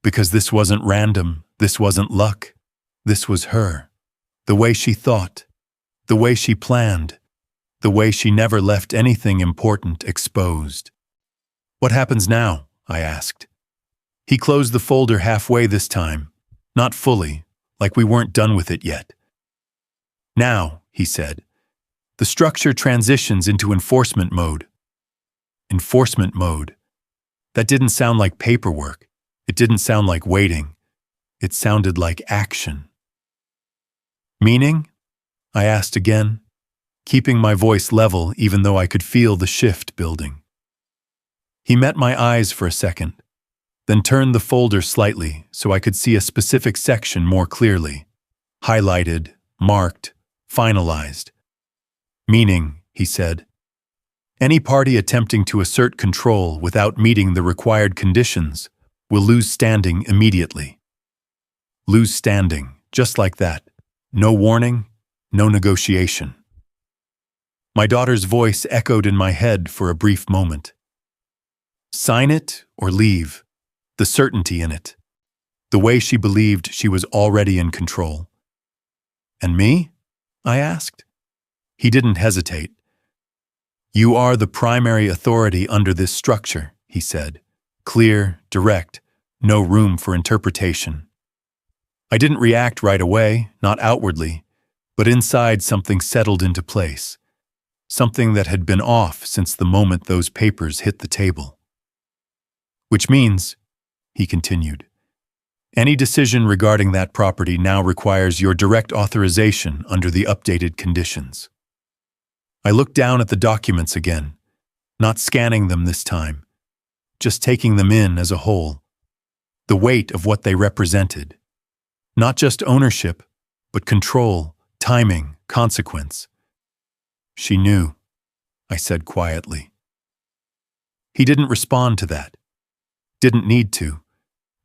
Because this wasn't random, this wasn't luck. This was her. The way she thought, the way she planned, the way she never left anything important exposed. What happens now? I asked. He closed the folder halfway this time, not fully, like we weren't done with it yet. Now, he said, the structure transitions into enforcement mode. Enforcement mode. That didn't sound like paperwork. It didn't sound like waiting. It sounded like action. Meaning? I asked again, keeping my voice level even though I could feel the shift building. He met my eyes for a second, then turned the folder slightly so I could see a specific section more clearly. Highlighted, marked, finalized. Meaning, he said, any party attempting to assert control without meeting the required conditions will lose standing immediately. Lose standing, just like that. No warning, no negotiation. My daughter's voice echoed in my head for a brief moment. Sign it or leave. The certainty in it. The way she believed she was already in control. And me? I asked. He didn't hesitate. You are the primary authority under this structure, he said. Clear, direct, no room for interpretation. I didn't react right away, not outwardly, but inside something settled into place. Something that had been off since the moment those papers hit the table. Which means, he continued, any decision regarding that property now requires your direct authorization under the updated conditions. I looked down at the documents again, not scanning them this time, just taking them in as a whole. The weight of what they represented. Not just ownership, but control, timing, consequence. She knew, I said quietly. He didn't respond to that. Didn't need to,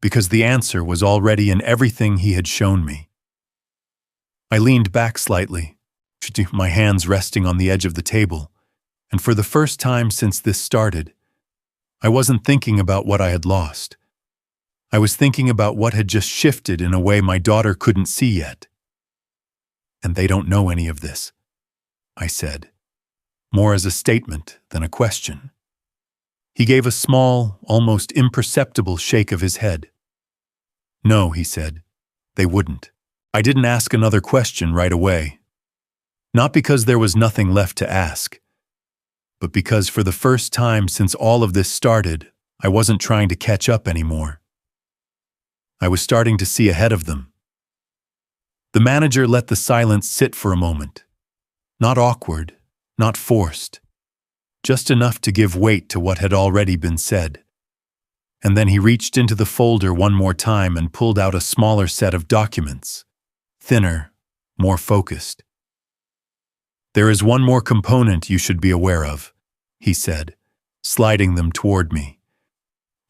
because the answer was already in everything he had shown me. I leaned back slightly, my hands resting on the edge of the table, and for the first time since this started, I wasn't thinking about what I had lost. I was thinking about what had just shifted in a way my daughter couldn't see yet. And they don't know any of this, I said, more as a statement than a question. He gave a small, almost imperceptible shake of his head. No, he said, they wouldn't. I didn't ask another question right away. Not because there was nothing left to ask, but because for the first time since all of this started, I wasn't trying to catch up anymore. I was starting to see ahead of them. The manager let the silence sit for a moment. Not awkward, not forced. Just enough to give weight to what had already been said. And then he reached into the folder one more time and pulled out a smaller set of documents. Thinner, more focused. There is one more component you should be aware of, he said, sliding them toward me.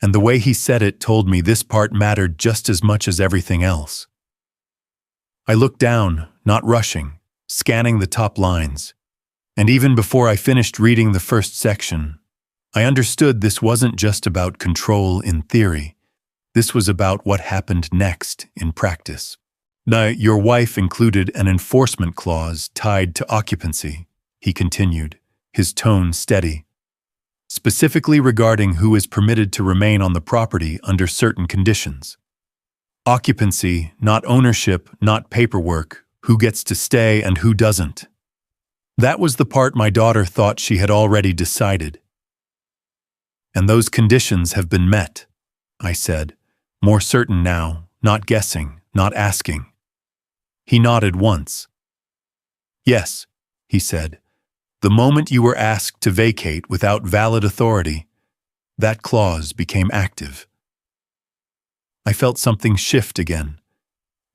And the way he said it told me this part mattered just as much as everything else. I looked down, not rushing, scanning the top lines. And even before I finished reading the first section, I understood this wasn't just about control in theory. This was about what happened next in practice. Now, your wife included an enforcement clause tied to occupancy, he continued, his tone steady. Specifically regarding who is permitted to remain on the property under certain conditions. Occupancy, not ownership, not paperwork, who gets to stay and who doesn't. That was the part my daughter thought she had already decided. And those conditions have been met, I said, more certain now, not guessing, not asking. He nodded once. Yes, he said. The moment you were asked to vacate without valid authority, that clause became active. I felt something shift again.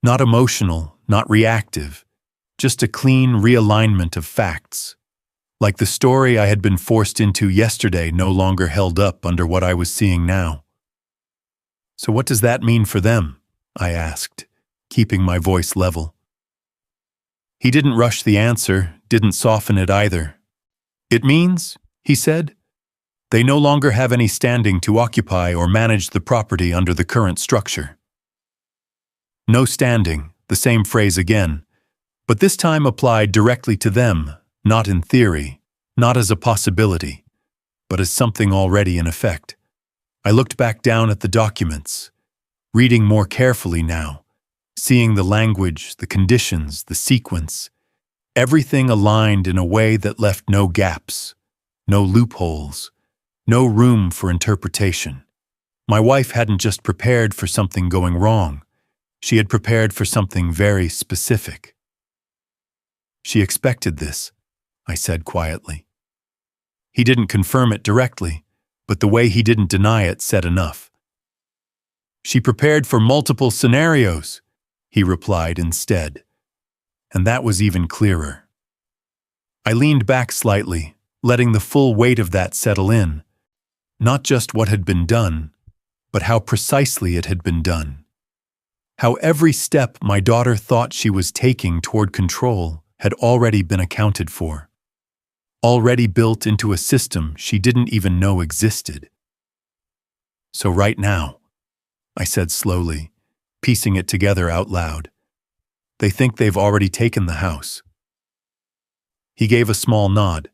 Not emotional, not reactive, just a clean realignment of facts. Like the story I had been forced into yesterday no longer held up under what I was seeing now. So what does that mean for them? I asked, keeping my voice level. He didn't rush the answer, didn't soften it either. It means, he said, they no longer have any standing to occupy or manage the property under the current structure. No standing, the same phrase again, but this time applied directly to them, not in theory, not as a possibility, but as something already in effect. I looked back down at the documents, reading more carefully now, seeing the language, the conditions, the sequence, Everything aligned in a way that left no gaps, no loopholes, no room for interpretation. My wife hadn't just prepared for something going wrong. She had prepared for something very specific. She expected this, I said quietly. He didn't confirm it directly, but the way he didn't deny it said enough. She prepared for multiple scenarios, he replied instead, and that was even clearer. I leaned back slightly, letting the full weight of that settle in, not just what had been done, but how precisely it had been done. How every step my daughter thought she was taking toward control had already been accounted for, already built into a system she didn't even know existed. So right now, I said slowly, piecing it together out loud, they think they've already taken the house. He gave a small nod.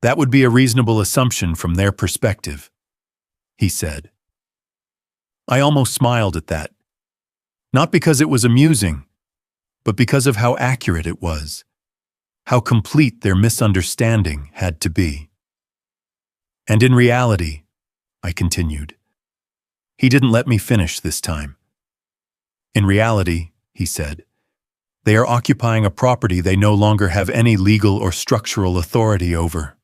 That would be a reasonable assumption from their perspective, he said. I almost smiled at that. Not because it was amusing, but because of how accurate it was, how complete their misunderstanding had to be. And in reality, I continued, he didn't let me finish this time. In reality, he said, they are occupying a property they no longer have any legal or structural authority over.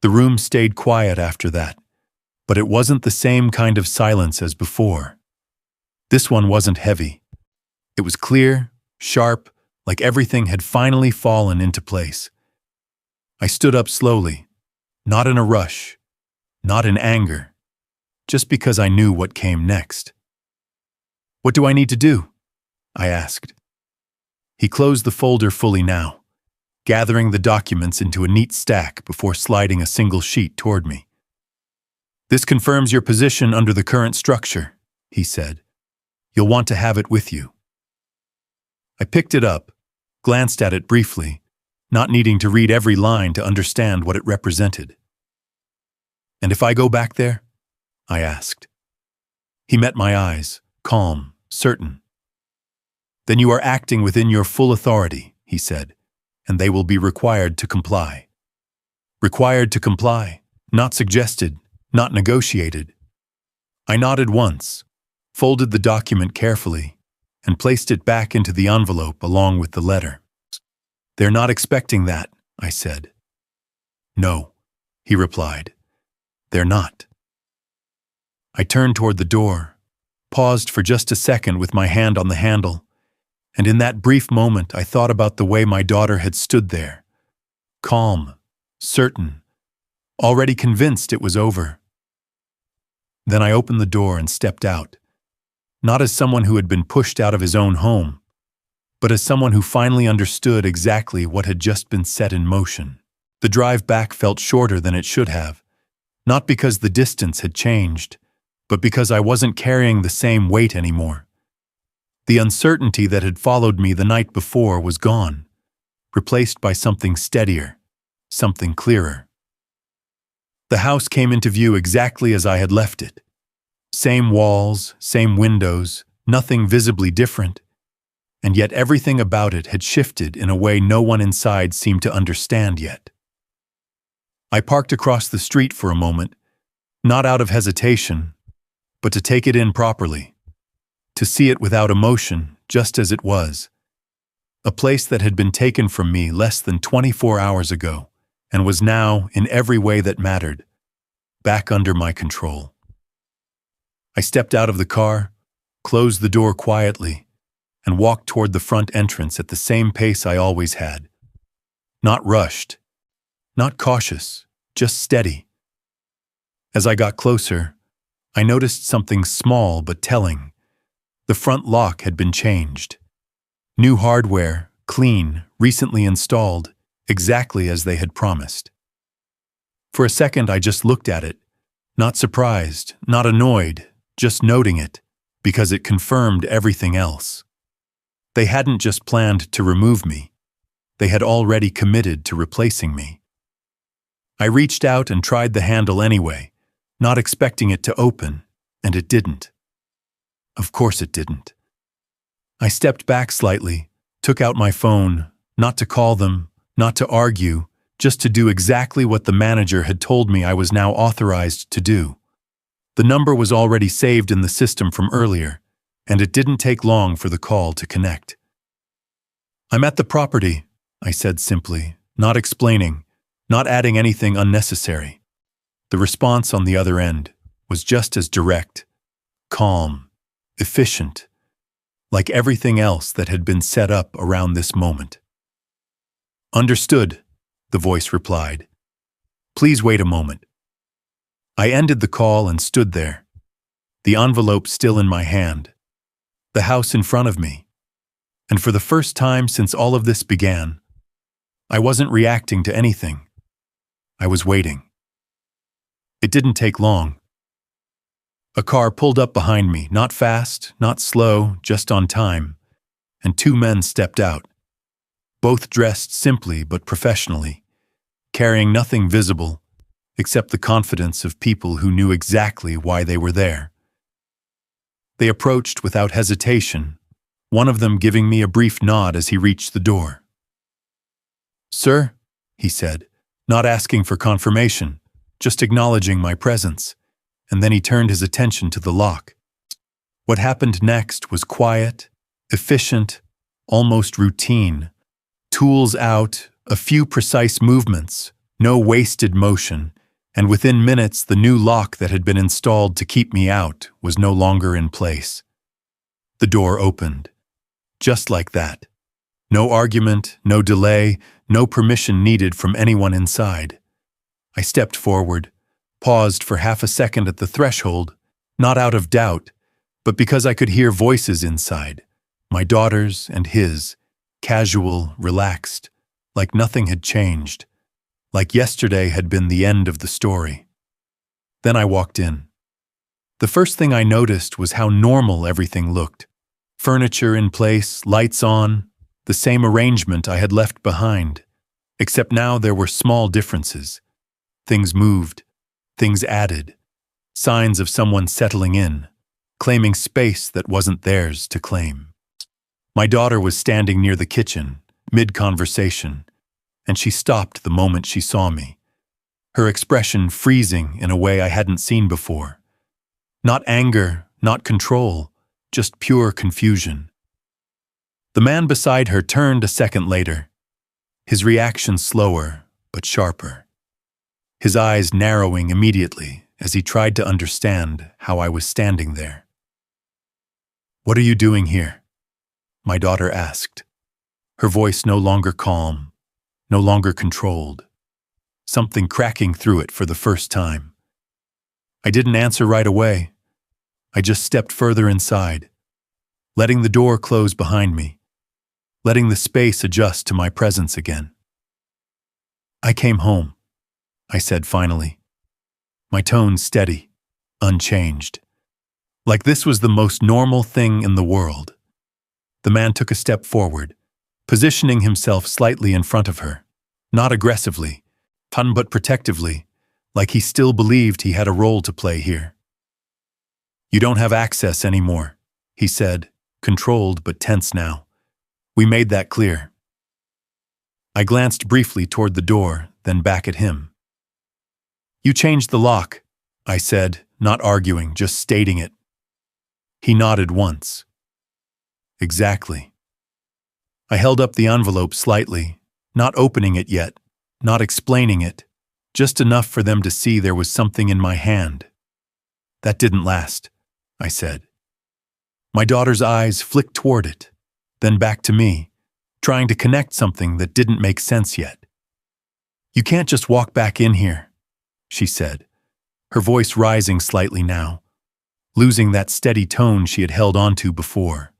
The room stayed quiet after that, but it wasn't the same kind of silence as before. This one wasn't heavy. It was clear, sharp, like everything had finally fallen into place. I stood up slowly, not in a rush, not in anger, just because I knew what came next. What do I need to do? I asked. He closed the folder fully now, gathering the documents into a neat stack before sliding a single sheet toward me. This confirms your position under the current structure, he said. You'll want to have it with you. I picked it up, glanced at it briefly, not needing to read every line to understand what it represented. And if I go back there? I asked. He met my eyes, calm, certain. Then you are acting within your full authority, he said, and they will be required to comply. Required to comply, not suggested, not negotiated. I nodded once, folded the document carefully, and placed it back into the envelope along with the letter. They're not expecting that, I said. No, he replied. They're not. I turned toward the door, paused for just a second with my hand on the handle, and in that brief moment I thought about the way my daughter had stood there, calm, certain, already convinced it was over. Then I opened the door and stepped out, not as someone who had been pushed out of his own home, but as someone who finally understood exactly what had just been set in motion. The drive back felt shorter than it should have, not because the distance had changed, but because I wasn't carrying the same weight anymore. The uncertainty that had followed me the night before was gone, replaced by something steadier, something clearer. The house came into view exactly as I had left it. Same walls, same windows, nothing visibly different, and yet everything about it had shifted in a way no one inside seemed to understand yet. I parked across the street for a moment, not out of hesitation, but to take it in properly, to see it without emotion, just as it was. A place that had been taken from me less than 24 hours ago, and was now, in every way that mattered, back under my control. I stepped out of the car, closed the door quietly, and walked toward the front entrance at the same pace I always had. Not rushed, not cautious, just steady. As I got closer, I noticed something small but telling. The front lock had been changed. New hardware, clean, recently installed, exactly as they had promised. For a second I just looked at it, not surprised, not annoyed, just noting it, because it confirmed everything else. They hadn't just planned to remove me. They had already committed to replacing me. I reached out and tried the handle anyway, not expecting it to open, and it didn't. Of course it didn't. I stepped back slightly, took out my phone, Not to call them, not to argue, just to do exactly what the manager had told me I was now authorized to do. The number was already saved in the system from earlier, and it didn't take long for the call to connect. "I'm at the property," I said simply, not explaining, not adding anything unnecessary. The response on the other end was just as direct, calm, efficient, like everything else that had been set up around this moment. "Understood," the voice replied. "Please wait a moment." I ended the call and stood there, the envelope still in my hand, the house in front of me, and for the first time since all of this began, I wasn't reacting to anything. I was waiting. It didn't take long. A car pulled up behind me, not fast, not slow, just on time, and two men stepped out, both dressed simply but professionally, carrying nothing visible except the confidence of people who knew exactly why they were there. They approached without hesitation, one of them giving me a brief nod as he reached the door. "Sir," he said, not asking for confirmation, just acknowledging my presence, and then he turned his attention to the lock. What happened next was quiet, efficient, almost routine. Tools out, a few precise movements, no wasted motion, and within minutes the new lock that had been installed to keep me out was no longer in place. The door opened. Just like that. No argument, no delay, no permission needed from anyone inside. I stepped forward, paused for half a second at the threshold, not out of doubt, but because I could hear voices inside, my daughter's and his, casual, relaxed, like nothing had changed, like yesterday had been the end of the story. Then I walked in. The first thing I noticed was how normal everything looked. Furniture in place, lights on, the same arrangement I had left behind, except now there were small differences. Things moved, things added, signs of someone settling in, claiming space that wasn't theirs to claim. My daughter was standing near the kitchen, mid-conversation, and she stopped the moment she saw me, her expression freezing in a way I hadn't seen before. Not anger, not control, just pure confusion. The man beside her turned a second later, his reaction slower but sharper, his eyes narrowing immediately as he tried to understand how I was standing there. "What are you doing here?" my daughter asked, her voice no longer calm, no longer controlled, something cracking through it for the first time. I didn't answer right away. I just stepped further inside, letting the door close behind me, letting the space adjust to my presence again. "I came home," I said finally, my tone steady, unchanged, like this was the most normal thing in the world. The man took a step forward, positioning himself slightly in front of her, not aggressively, but protectively, like he still believed he had a role to play here. "You don't have access anymore," he said, controlled but tense now. "We made that clear." I glanced briefly toward the door, then back at him. "You changed the lock," I said, not arguing, just stating it. He nodded once. "Exactly." I held up the envelope slightly, not opening it yet, not explaining it, just enough for them to see there was something in my hand. "That didn't last," I said. My daughter's eyes flicked toward it, then back to me, trying to connect something that didn't make sense yet. "You can't just walk back in here," she said, her voice rising slightly now, losing that steady tone she had held onto before.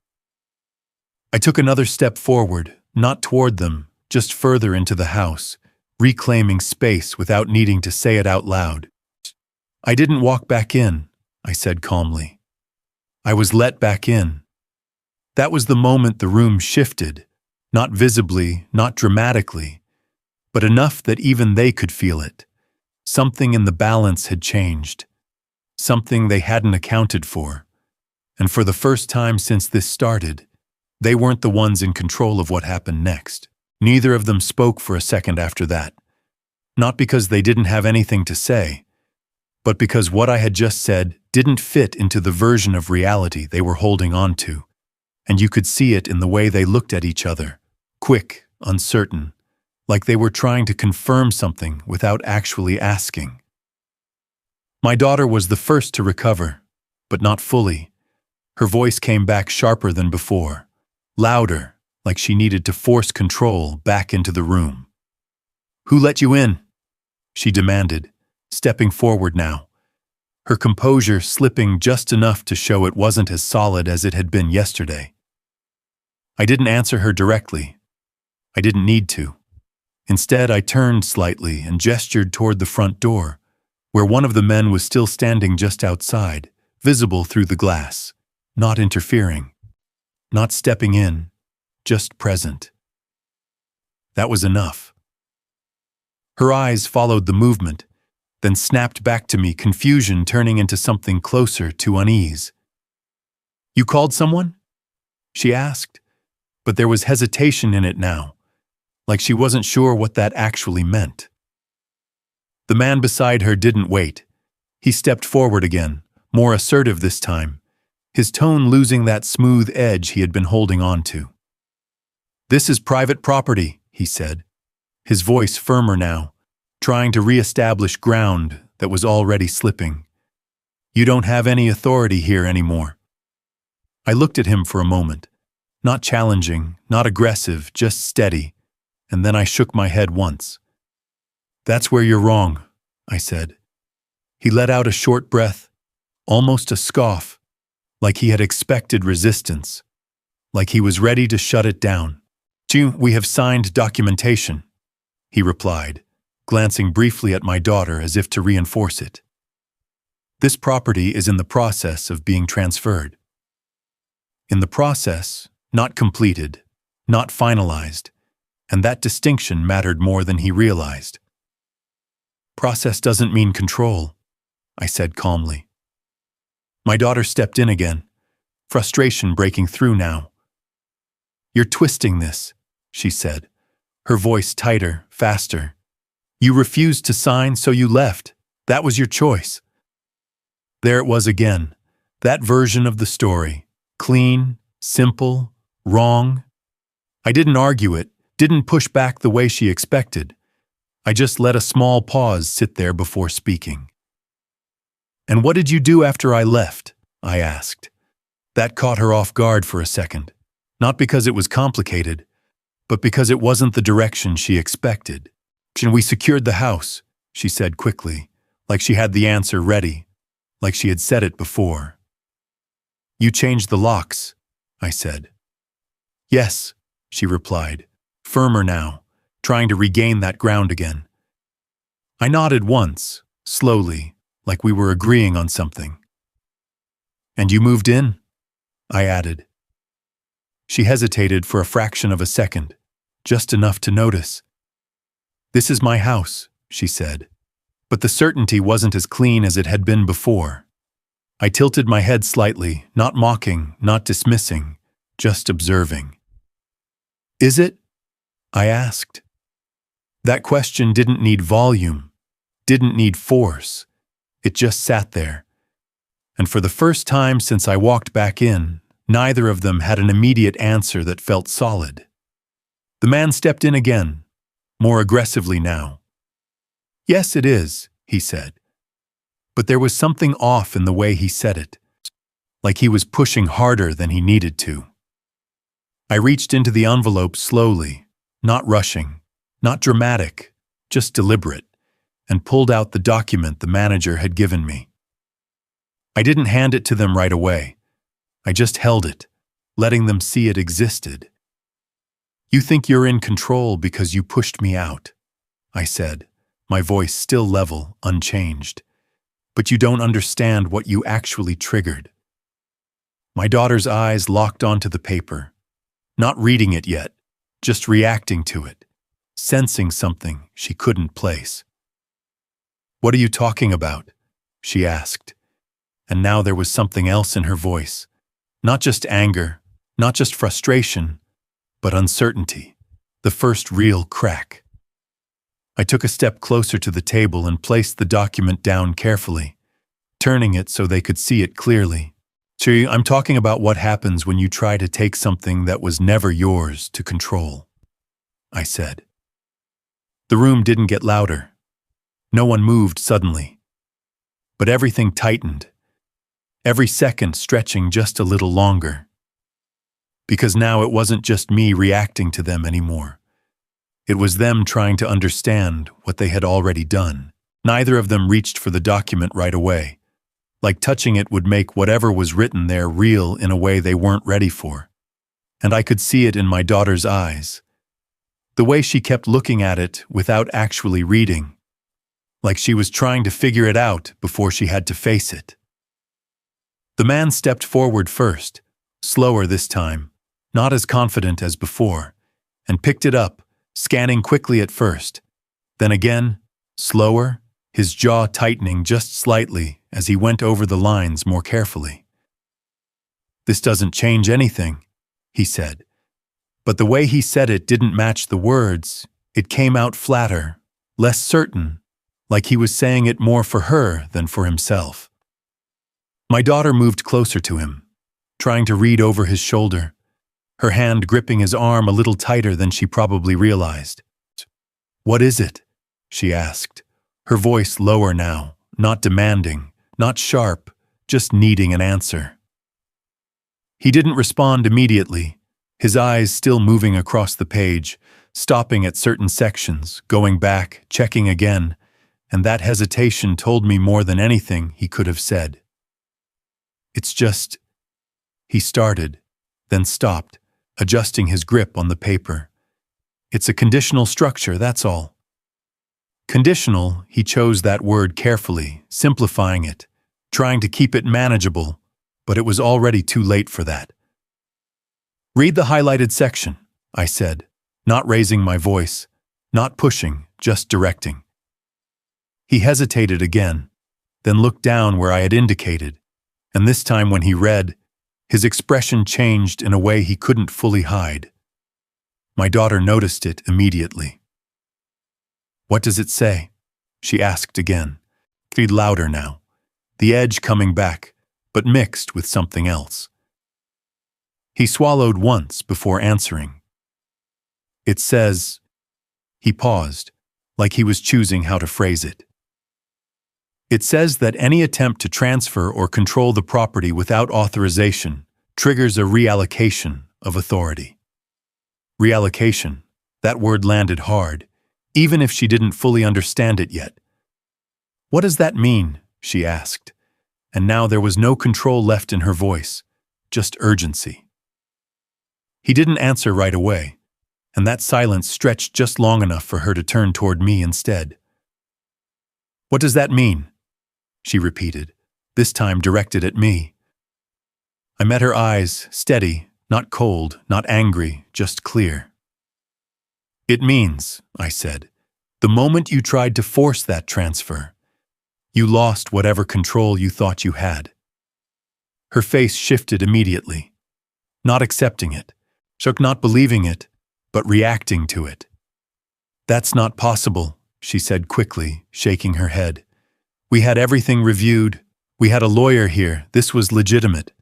I took another step forward, not toward them, just further into the house, reclaiming space without needing to say it out loud. "I didn't walk back in," I said calmly. "I was let back in." That was the moment the room shifted, not visibly, not dramatically, but enough that even they could feel it. Something in the balance had changed, something they hadn't accounted for, and for the first time since this started, they weren't the ones in control of what happened next. Neither of them spoke for a second after that. Not because they didn't have anything to say, but because what I had just said didn't fit into the version of reality they were holding on to, and you could see it in the way they looked at each other, quick, uncertain, like they were trying to confirm something without actually asking. My daughter was the first to recover, but not fully. Her voice came back sharper than before, louder, like she needed to force control back into the room. "Who let you in?" she demanded, stepping forward now, her composure slipping just enough to show it wasn't as solid as it had been yesterday. I didn't answer her directly. I didn't need to. Instead, I turned slightly and gestured toward the front door, where one of the men was still standing just outside, visible through the glass, not interfering, not stepping in, just present. That was enough. Her eyes followed the movement, then snapped back to me, confusion turning into something closer to unease. "You called someone?" she asked, but there was hesitation in it now, like she wasn't sure what that actually meant. The man beside her didn't wait. He stepped forward again, more assertive this time, his tone losing that smooth edge he had been holding on to. "This is private property," he said, his voice firmer now, trying to re-establish ground that was already slipping. "You don't have any authority here anymore." I looked at him for a moment, not challenging, not aggressive, just steady, and then I shook my head once. "That's where you're wrong," I said. He let out a short breath, almost a scoff, like he had expected resistance, like he was ready to shut it down. "We have signed documentation," he replied, glancing briefly at my daughter as if to reinforce it. "This property is in the process of being transferred." In the process, not completed, not finalized, and that distinction mattered more than he realized. "Process doesn't mean control," I said calmly. My daughter stepped in again, frustration breaking through now. "You're twisting this," she said, her voice tighter, faster. "You refused to sign, so you left. That was your choice." There it was again, that version of the story, clean, simple, wrong. I didn't argue it, didn't push back the way she expected. I just let a small pause sit there before speaking. "And what did you do after I left?" I asked. That caught her off guard for a second, not because it was complicated, but because it wasn't the direction she expected. "We secured the house," she said quickly, like she had the answer ready, like she had said it before. "You changed the locks," I said. "Yes," she replied, firmer now, trying to regain that ground again. I nodded once, slowly, like we were agreeing on something. "And you moved in?" I added. She hesitated for a fraction of a second, just enough to notice. "This is my house," she said, but the certainty wasn't as clean as it had been before. I tilted my head slightly, not mocking, not dismissing, just observing. "Is it?" I asked. That question didn't need volume, didn't need force. It just sat there. And for the first time since I walked back in, neither of them had an immediate answer that felt solid. The man stepped in again, more aggressively now. "Yes, it is," he said. But there was something off in the way he said it, like he was pushing harder than he needed to. I reached into the envelope slowly, not rushing, not dramatic, just deliberate, and pulled out the document the manager had given me. I didn't hand it to them right away. I just held it, letting them see it existed. "You think you're in control because you pushed me out," I said, my voice still level, unchanged. "But you don't understand what you actually triggered." My daughter's eyes locked onto the paper, not reading it yet, just reacting to it, sensing something she couldn't place. "What are you talking about?" she asked, and now there was something else in her voice. Not just anger, not just frustration, but uncertainty, The first real crack. I took a step closer to the table and placed the document down carefully, turning it so they could see it clearly. See, I'm talking about what happens when you try to take something that was never yours to control, I said. The room didn't get louder. No one moved suddenly. But everything tightened, every second stretching just a little longer. Because now it wasn't just me reacting to them anymore. It was them trying to understand what they had already done. Neither of them reached for the document right away, like touching it would make whatever was written there real in a way they weren't ready for. And I could see it in my daughter's eyes. The way she kept looking at it without actually reading, like she was trying to figure it out before she had to face it. The man stepped forward first, slower this time, not as confident as before, and picked it up, scanning quickly at first. Then again, slower, his jaw tightening just slightly as he went over the lines more carefully. "This doesn't change anything," he said. But the way he said it didn't match the words. It came out flatter, less certain, like he was saying it more for her than for himself. My daughter moved closer to him, trying to read over his shoulder, her hand gripping his arm a little tighter than she probably realized. "What is it?" she asked, her voice lower now, not demanding, not sharp, just needing an answer. He didn't respond immediately, his eyes still moving across the page, stopping at certain sections, going back, checking again, and that hesitation told me more than anything he could have said. "It's just," he started, then stopped, adjusting his grip on the paper. "It's a conditional structure, that's all." Conditional, he chose that word carefully, simplifying it, trying to keep it manageable, but it was already too late for that. "Read the highlighted section," I said, not raising my voice, not pushing, just directing. He hesitated again, then looked down where I had indicated, and this time when he read, his expression changed in a way he couldn't fully hide. My daughter noticed it immediately. "What does it say?" she asked again, louder now, the edge coming back, but mixed with something else. He swallowed once before answering. "It says," he paused, like he was choosing how to phrase it. "It says that any attempt to transfer or control the property without authorization triggers a reallocation of authority." Reallocation, that word landed hard, even if she didn't fully understand it yet. "What does that mean?" she asked, and now there was no control left in her voice, just urgency. He didn't answer right away, and that silence stretched just long enough for her to turn toward me instead. "What does that mean?" she repeated, this time directed at me. I met her eyes, steady, not cold, not angry, just clear. "It means," I said, "the moment you tried to force that transfer, you lost whatever control you thought you had." Her face shifted immediately, not accepting it, not believing it, but reacting to it. "That's not possible," she said quickly, shaking her head. "We had everything reviewed. We had a lawyer here. This was legitimate."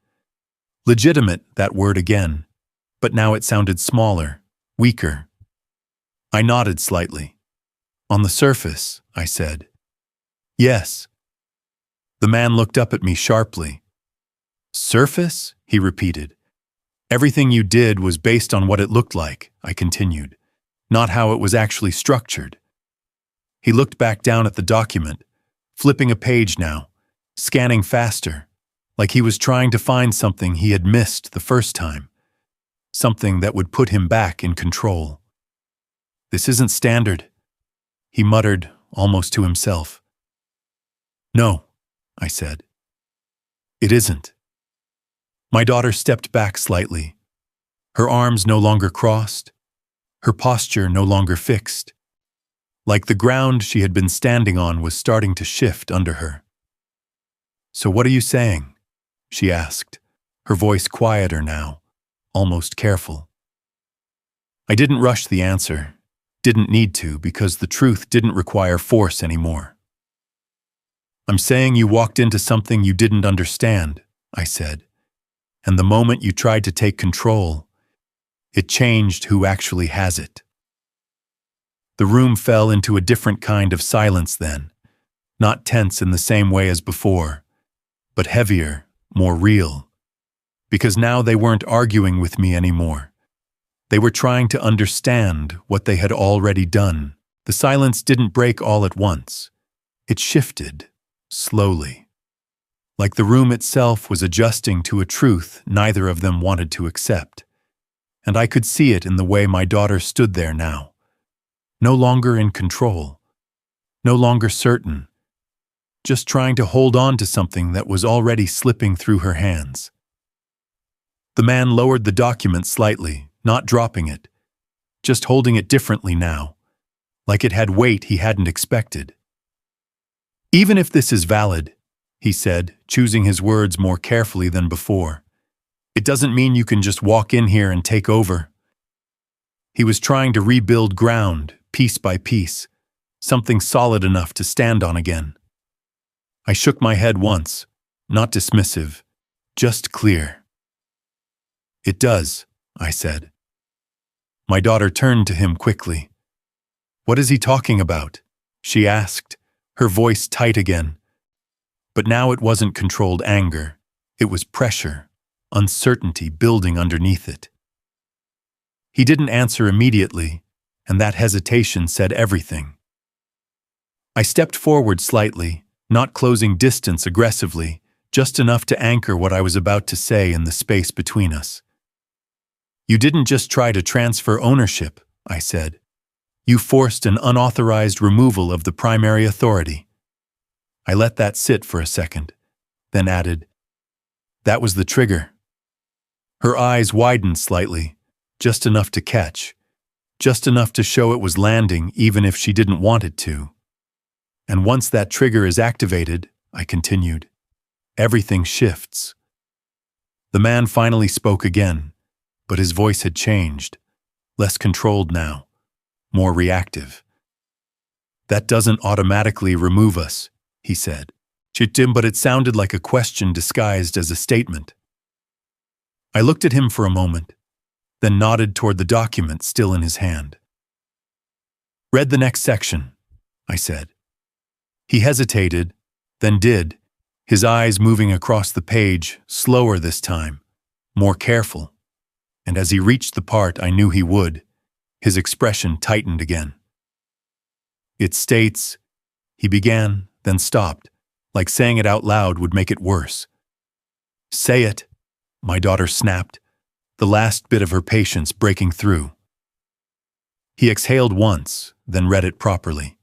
Legitimate, that word again, but now it sounded smaller, weaker. I nodded slightly. "On the surface," I said. "Yes." The man looked up at me sharply. "Surface?" he repeated. "Everything you did was based on what it looked like," I continued, "not how it was actually structured." He looked back down at the document, flipping a page now, scanning faster, like he was trying to find something he had missed the first time, something that would put him back in control. "This isn't standard," he muttered, almost to himself. "No," I said. "It isn't." My daughter stepped back slightly, her arms no longer crossed, her posture no longer fixed, like the ground she had been standing on was starting to shift under her. "So what are you saying?" she asked, her voice quieter now, almost careful. I didn't rush the answer. Didn't need to, because the truth didn't require force anymore. I'm saying you walked into something you didn't understand, I said. And the moment you tried to take control, it changed who actually has it. The room fell into a different kind of silence then, not tense in the same way as before, but heavier, more real. Because now they weren't arguing with me anymore. They were trying to understand what they had already done. The silence didn't break all at once. It shifted, slowly. Like the room itself was adjusting to a truth neither of them wanted to accept. And I could see it in the way my daughter stood there now. No longer in control. No longer certain. Just trying to hold on to something that was already slipping through her hands. The man lowered the document slightly, not dropping it, just holding it differently now, like it had weight he hadn't expected. Even if this is valid, he said, choosing his words more carefully than before, it doesn't mean you can just walk in here and take over. He was trying to rebuild ground, piece by piece, something solid enough to stand on again. I shook my head once, not dismissive, just clear. It does, I said. My daughter turned to him quickly. What is he talking about? She asked, her voice tight again. But now it wasn't controlled anger. It was pressure, uncertainty building underneath it. He didn't answer immediately, and that hesitation said everything. I stepped forward slightly, not closing distance aggressively, just enough to anchor what I was about to say in the space between us. You didn't just try to transfer ownership, I said. You forced an unauthorized removal of the primary authority. I let that sit for a second, then added, that was the trigger. Her eyes widened slightly, just enough to catch, just enough to show it was landing even if she didn't want it to. And once that trigger is activated, I continued, everything shifts. The man finally spoke again, but his voice had changed, less controlled now, more reactive. That doesn't automatically remove us, he said. But it sounded like a question disguised as a statement. I looked at him for a moment, then nodded toward the document still in his hand. Read the next section, I said. He hesitated, then did, his eyes moving across the page, slower this time, more careful. And as he reached the part I knew he would, his expression tightened again. It states, he began, then stopped, like saying it out loud would make it worse. Say it, my daughter snapped, the last bit of her patience breaking through. He exhaled once, then read it properly.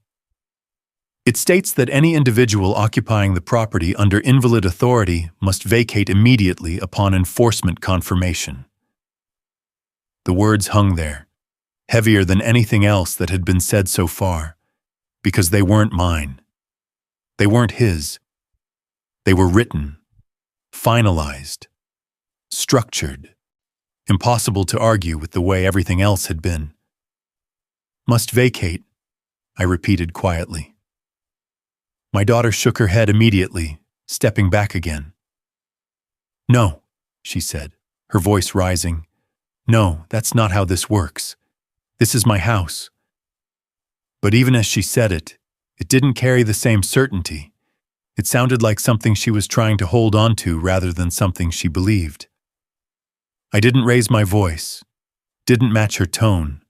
It states that any individual occupying the property under invalid authority must vacate immediately upon enforcement confirmation. The words hung there, heavier than anything else that had been said so far, because they weren't mine. They weren't his. They were written, finalized, structured, impossible to argue with the way everything else had been. Must vacate, I repeated quietly. My daughter shook her head immediately, stepping back again. No, she said, her voice rising. No, that's not how this works. This is my house. But even as she said it, it didn't carry the same certainty. It sounded like something she was trying to hold on to rather than something she believed. I didn't raise my voice, didn't match her tone.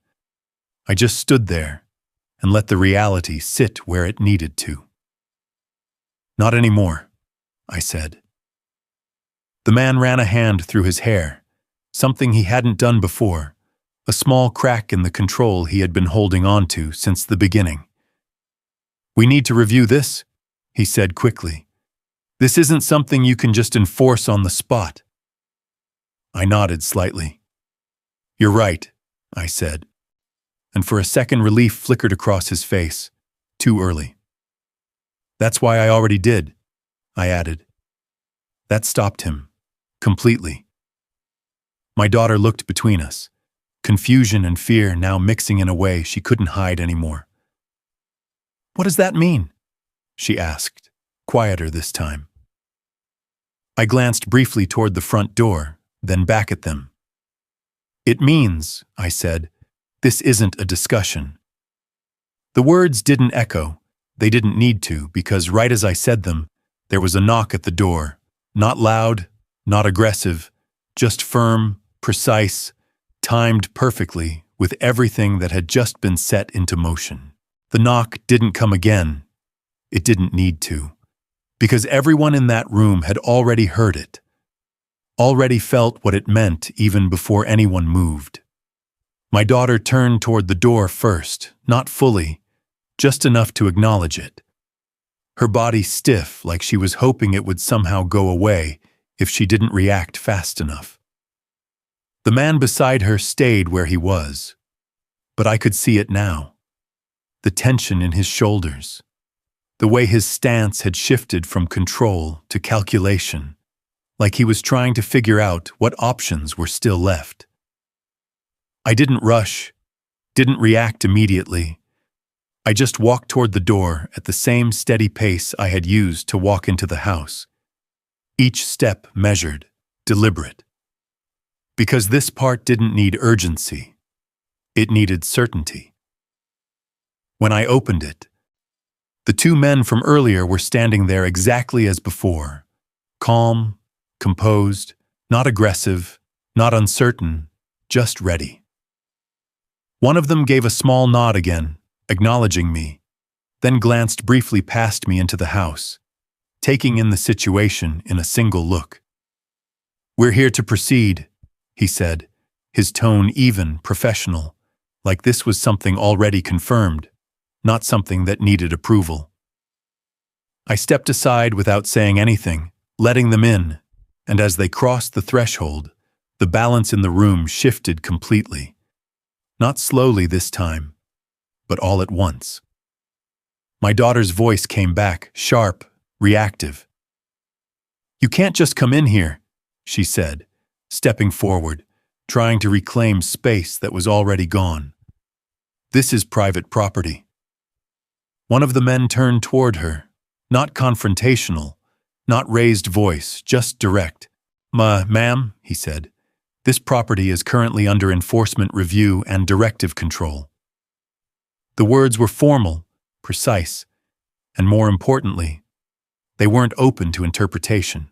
I just stood there and let the reality sit where it needed to. Not anymore, I said. The man ran a hand through his hair, something he hadn't done before, a small crack in the control he had been holding on to since the beginning. We need to review this, he said quickly. This isn't something you can just enforce on the spot. I nodded slightly. You're right, I said, and for a second relief flickered across his face, too early. That's why I already did, I added. That stopped him, completely. My daughter looked between us, confusion and fear now mixing in a way she couldn't hide anymore. "What does that mean?" she asked, quieter this time. I glanced briefly toward the front door, then back at them. "It means," I said, "this isn't a discussion." The words didn't echo. They didn't need to, because right as I said them, there was a knock at the door. Not loud, not aggressive, just firm, precise, timed perfectly with everything that had just been set into motion. The knock didn't come again. It didn't need to, because everyone in that room had already heard it, already felt what it meant even before anyone moved. My daughter turned toward the door first, not fully, just enough to acknowledge it. Her body stiff, like she was hoping it would somehow go away if she didn't react fast enough. The man beside her stayed where he was, but I could see it now. The tension in his shoulders, the way his stance had shifted from control to calculation, like he was trying to figure out what options were still left. I didn't rush, didn't react immediately. I just walked toward the door at the same steady pace I had used to walk into the house. Each step measured, deliberate. Because this part didn't need urgency. It needed certainty. When I opened it, the two men from earlier were standing there exactly as before, calm, composed, not aggressive, not uncertain, just ready. One of them gave a small nod again, acknowledging me, then glanced briefly past me into the house, taking in the situation in a single look. "We're here to proceed," he said, his tone even, professional, like this was something already confirmed, not something that needed approval. I stepped aside without saying anything, letting them in, and as they crossed the threshold, the balance in the room shifted completely. Not slowly this time, but all at once. My daughter's voice came back, sharp, reactive. "You can't just come in here," she said, stepping forward, trying to reclaim space that was already gone. "This is private property." One of the men turned toward her, not confrontational, not raised voice, just direct. Ma'am," he said, "this property is currently under enforcement review and directive control." The words were formal, precise, and more importantly, they weren't open to interpretation.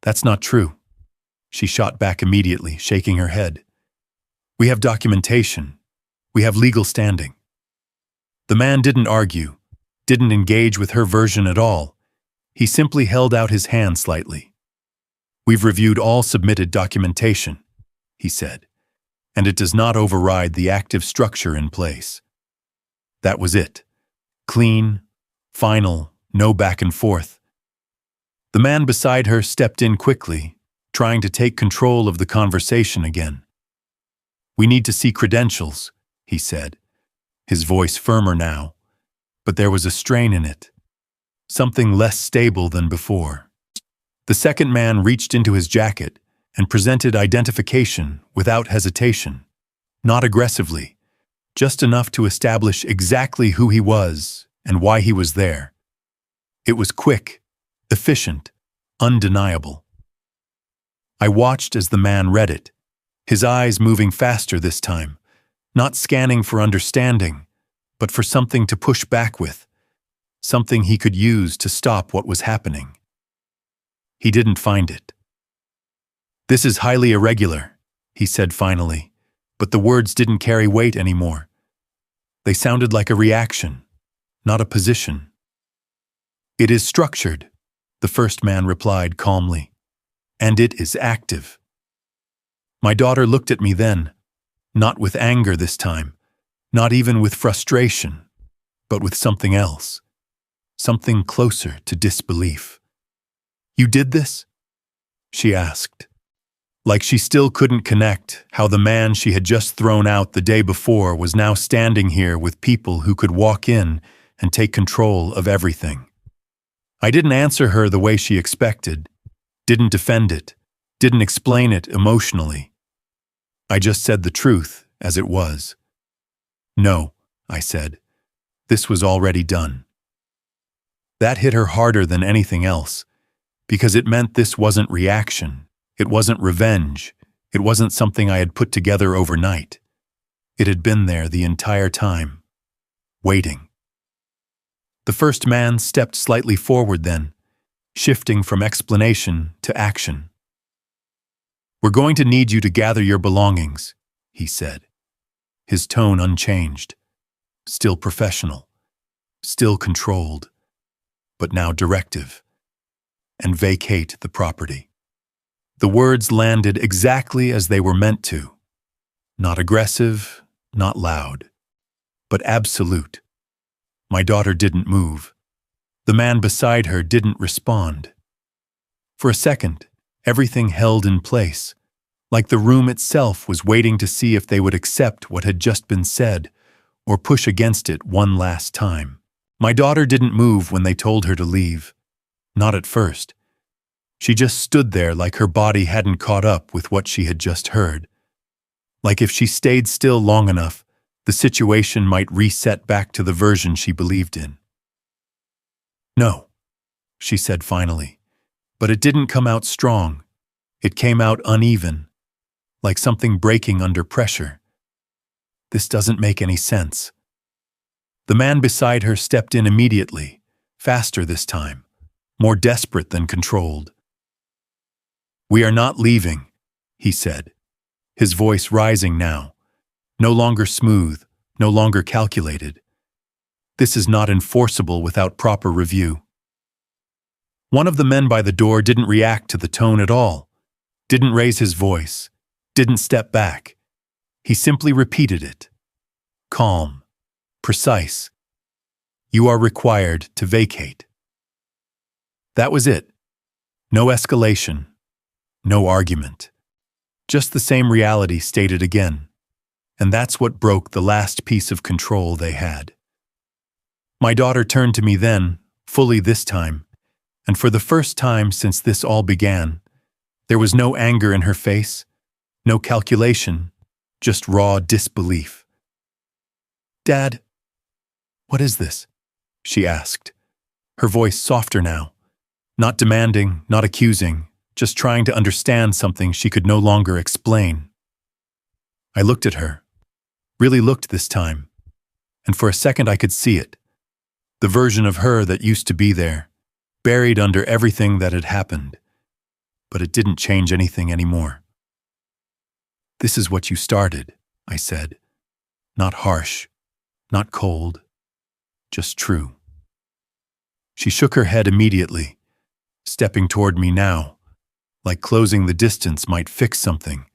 "That's not true," she shot back immediately, shaking her head. "We have documentation. We have legal standing." The man didn't argue, didn't engage with her version at all. He simply held out his hand slightly. "We've reviewed all submitted documentation," he said, "and it does not override the active structure in place." That was it. Clean, final, no back and forth. The man beside her stepped in quickly, trying to take control of the conversation again. "We need to see credentials," he said, his voice firmer now, but there was a strain in it, something less stable than before. The second man reached into his jacket and presented identification without hesitation, not aggressively, just enough to establish exactly who he was and why he was there. It was quick, efficient, undeniable. I watched as the man read it, his eyes moving faster this time, not scanning for understanding, but for something to push back with, something he could use to stop what was happening. He didn't find it. "This is highly irregular," he said finally, but the words didn't carry weight anymore. They sounded like a reaction, not a position. "It is structured," the first man replied calmly, "and it is active." My daughter looked at me then, not with anger this time, not even with frustration, but with something else, something closer to disbelief. "You did this?" she asked, like she still couldn't connect how the man she had just thrown out the day before was now standing here with people who could walk in and take control of everything. I didn't answer her the way she expected, didn't defend it, didn't explain it emotionally. I just said the truth as it was. No, I said. This was already done. That hit her harder than anything else, because it meant this wasn't reaction, it wasn't revenge, it wasn't something I had put together overnight. It had been there the entire time, waiting. The first man stepped slightly forward then, shifting from explanation to action. We're going to need you to gather your belongings, he said, his tone unchanged, still professional, still controlled, but now directive, and vacate the property. The words landed exactly as they were meant to. Not aggressive, not loud, but absolute. My daughter didn't move. The man beside her didn't respond. For a second, everything held in place, like the room itself was waiting to see if they would accept what had just been said or push against it one last time. My daughter didn't move when they told her to leave. Not at first. She just stood there like her body hadn't caught up with what she had just heard. Like if she stayed still long enough, the situation might reset back to the version she believed in. No, she said finally, but it didn't come out strong. It came out uneven, like something breaking under pressure. This doesn't make any sense. The man beside her stepped in immediately, faster this time, more desperate than controlled. We are not leaving, he said, his voice rising now, no longer smooth, no longer calculated. This is not enforceable without proper review. One of the men by the door didn't react to the tone at all, didn't raise his voice, didn't step back. He simply repeated it. Calm, precise. You are required to vacate. That was it. No escalation, no argument. Just the same reality stated again. And that's what broke the last piece of control they had. My daughter turned to me then, fully this time, and for the first time since this all began, there was no anger in her face, no calculation, just raw disbelief. Dad, what is this? She asked, her voice softer now, not demanding, not accusing, just trying to understand something she could no longer explain. I looked at her, really looked this time, and for a second I could see it, the version of her that used to be there, buried under everything that had happened, but it didn't change anything anymore. This is what you started, I said, not harsh, not cold, just true. She shook her head immediately, stepping toward me now, like closing the distance might fix something.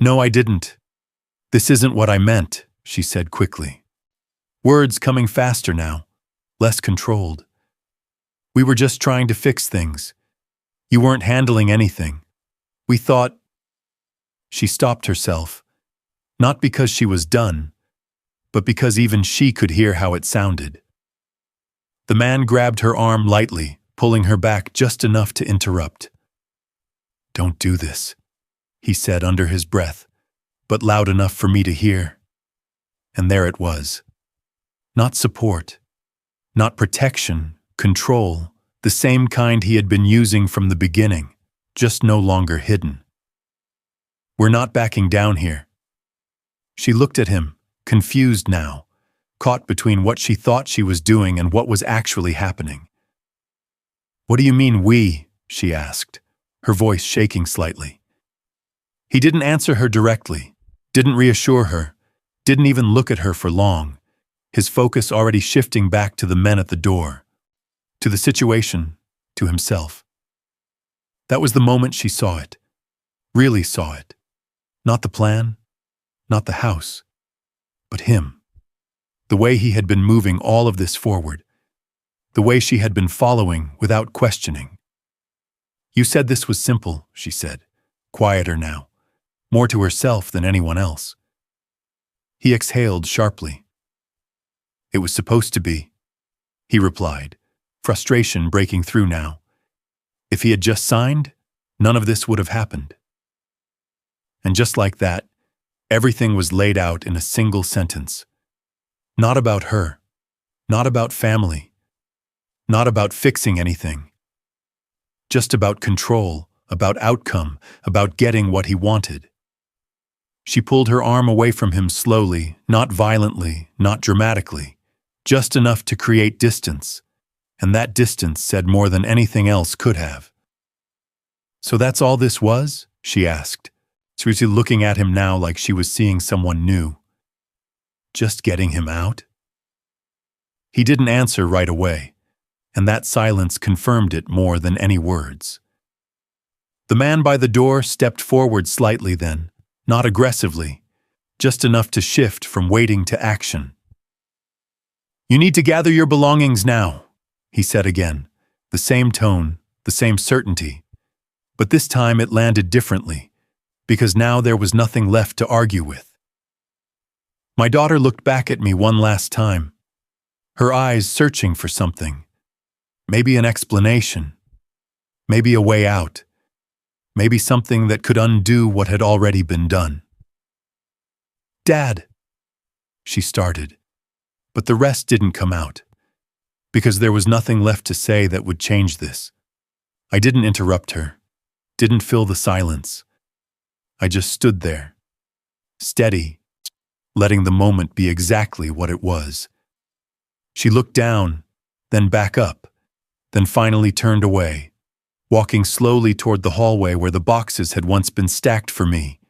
No, I didn't. This isn't what I meant, she said quickly. Words coming faster now, less controlled. We were just trying to fix things. You weren't handling anything. We thought... She stopped herself, not because she was done, but because even she could hear how it sounded. The man grabbed her arm lightly, pulling her back just enough to interrupt. Don't do this, he said under his breath, but loud enough for me to hear. And there it was. Not support, not protection, control, the same kind he had been using from the beginning, just no longer hidden. We're not backing down here. She looked at him, confused now, caught between what she thought she was doing and what was actually happening. What do you mean we? She asked, her voice shaking slightly. He didn't answer her directly, didn't reassure her, didn't even look at her for long, his focus already shifting back to the men at the door, to the situation, to himself. That was the moment she saw it, really saw it. Not the plan, not the house, but him. The way he had been moving all of this forward, the way she had been following without questioning. You said this was simple, she said, quieter now, more to herself than anyone else. He exhaled sharply. It was supposed to be, he replied, frustration breaking through now. If he had just signed, none of this would have happened. And just like that, Everything was laid out in a single sentence. Not about her, not about family, not about fixing anything. Just about control, about outcome, about getting what he wanted. She pulled her arm away from him slowly, not violently, not dramatically, just enough to create distance, and that distance said more than anything else could have. "So that's all this was?" she asked, seriously looking at him now like she was seeing someone new. Just getting him out? He didn't answer right away, and that silence confirmed it more than any words. The man by the door stepped forward slightly then, not aggressively, just enough to shift from waiting to action. "You need to gather your belongings now," he said again, the same tone, the same certainty. But this time it landed differently, because now there was nothing left to argue with. My daughter looked back at me one last time, her eyes searching for something. Maybe an explanation, maybe a way out, maybe something that could undo what had already been done. "Dad," she started, but the rest didn't come out, because there was nothing left to say that would change this. I didn't interrupt her, didn't fill the silence. I just stood there, steady, letting the moment be exactly what it was. She looked down, then back up, then finally turned away, walking slowly toward the hallway where the boxes had once been stacked for me,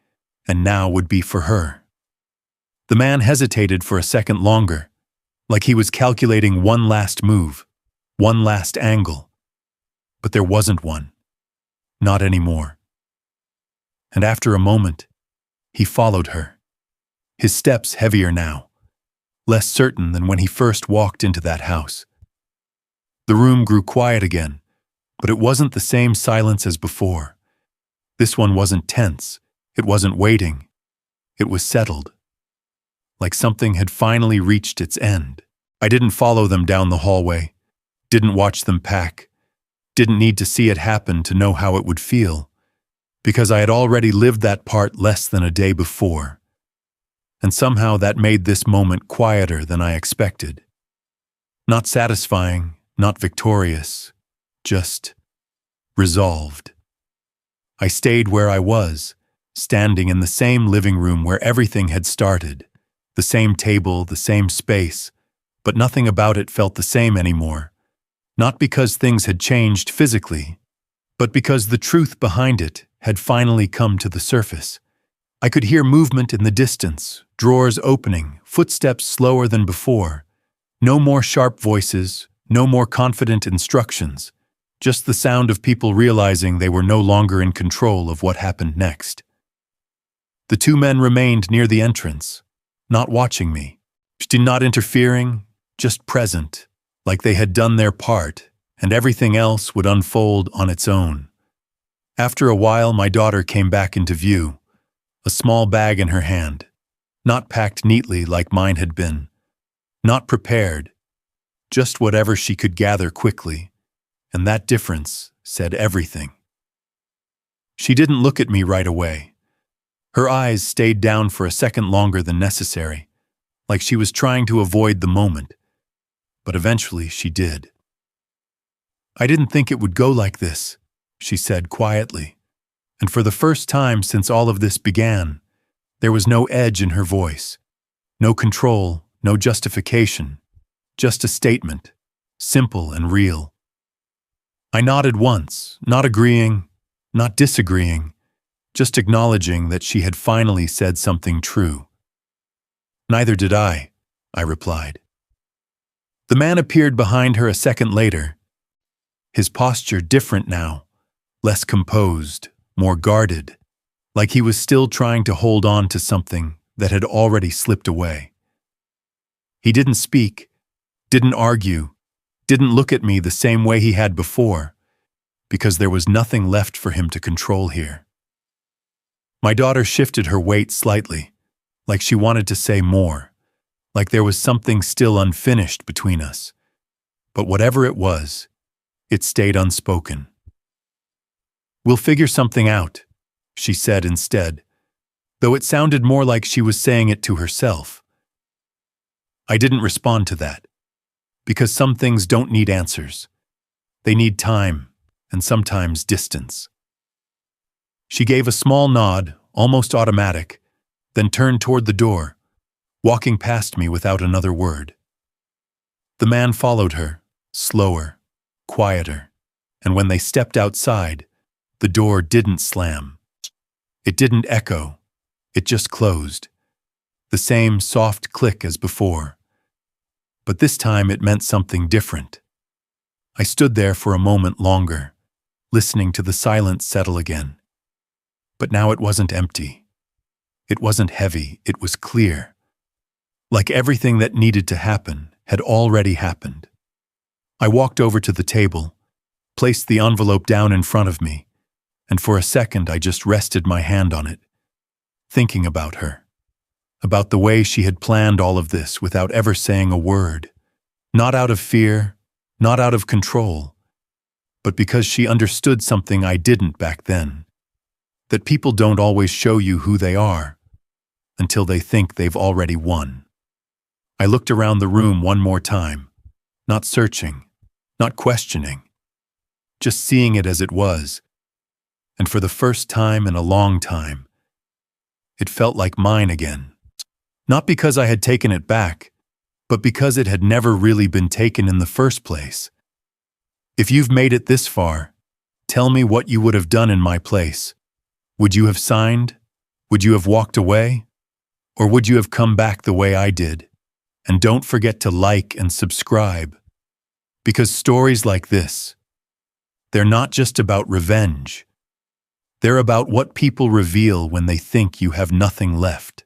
and now would be for her. The man hesitated for a second longer, like he was calculating one last move, one last angle. But there wasn't one. Not anymore. And after a moment, he followed her, his steps heavier now, less certain than when he first walked into that house. The room grew quiet again, but it wasn't the same silence as before. This one wasn't tense, it wasn't waiting, it was settled, like something had finally reached its end. I didn't follow them down the hallway, didn't watch them pack, didn't need to see it happen to know how it would feel, because I had already lived that part less than a day before. And somehow that made this moment quieter than I expected. Not satisfying, not victorious, just resolved. I stayed where I was, standing in the same living room where everything had started, the same table, the same space, but nothing about it felt the same anymore. Not because things had changed physically, but because the truth behind it had finally come to the surface. I could hear movement in the distance, drawers opening, footsteps slower than before. No more sharp voices, no more confident instructions, just the sound of people realizing they were no longer in control of what happened next. The two men remained near the entrance, not watching me, not interfering, just present, like they had done their part, and everything else would unfold on its own. After a while, my daughter came back into view, a small bag in her hand, not packed neatly like mine had been, not prepared, just whatever she could gather quickly, and that difference said everything. She didn't look at me right away. Her eyes stayed down for a second longer than necessary, like she was trying to avoid the moment, but eventually she did. "I didn't think it would go like this," she said quietly, and for the first time since all of this began, there was no edge in her voice, no control, no justification, just a statement, simple and real. I nodded once, not agreeing, not disagreeing, just acknowledging that she had finally said something true. "Neither did I replied. The man appeared behind her a second later, his posture different now, less composed, more guarded, like he was still trying to hold on to something that had already slipped away. He didn't speak, didn't argue, didn't look at me the same way he had before, because there was nothing left for him to control here. My daughter shifted her weight slightly, like she wanted to say more, like there was something still unfinished between us. But whatever it was, it stayed unspoken. "We'll figure something out," she said instead, though it sounded more like she was saying it to herself. I didn't respond to that, because some things don't need answers. They need time, and sometimes distance. She gave a small nod, almost automatic, then turned toward the door, walking past me without another word. The man followed her, slower, quieter, and when they stepped outside, the door didn't slam. It didn't echo, it just closed. The same soft click as before. But this time it meant something different. I stood there for a moment longer, listening to the silence settle again. But now it wasn't empty. It wasn't heavy, it was clear. Like everything that needed to happen had already happened. I walked over to the table, placed the envelope down in front of me, and for a second I just rested my hand on it, thinking about her, about the way she had planned all of this without ever saying a word, not out of fear, not out of control, but because she understood something I didn't back then, that people don't always show you who they are until they think they've already won. I looked around the room one more time, not searching, not questioning, just seeing it as it was, and for the first time in a long time, it felt like mine again. Not because I had taken it back, but because it had never really been taken in the first place. If you've made it this far, tell me what you would have done in my place. Would you have signed? Would you have walked away? Or would you have come back the way I did? And don't forget to like and subscribe. Because stories like this, they're not just about revenge. They're about what people reveal when they think you have nothing left.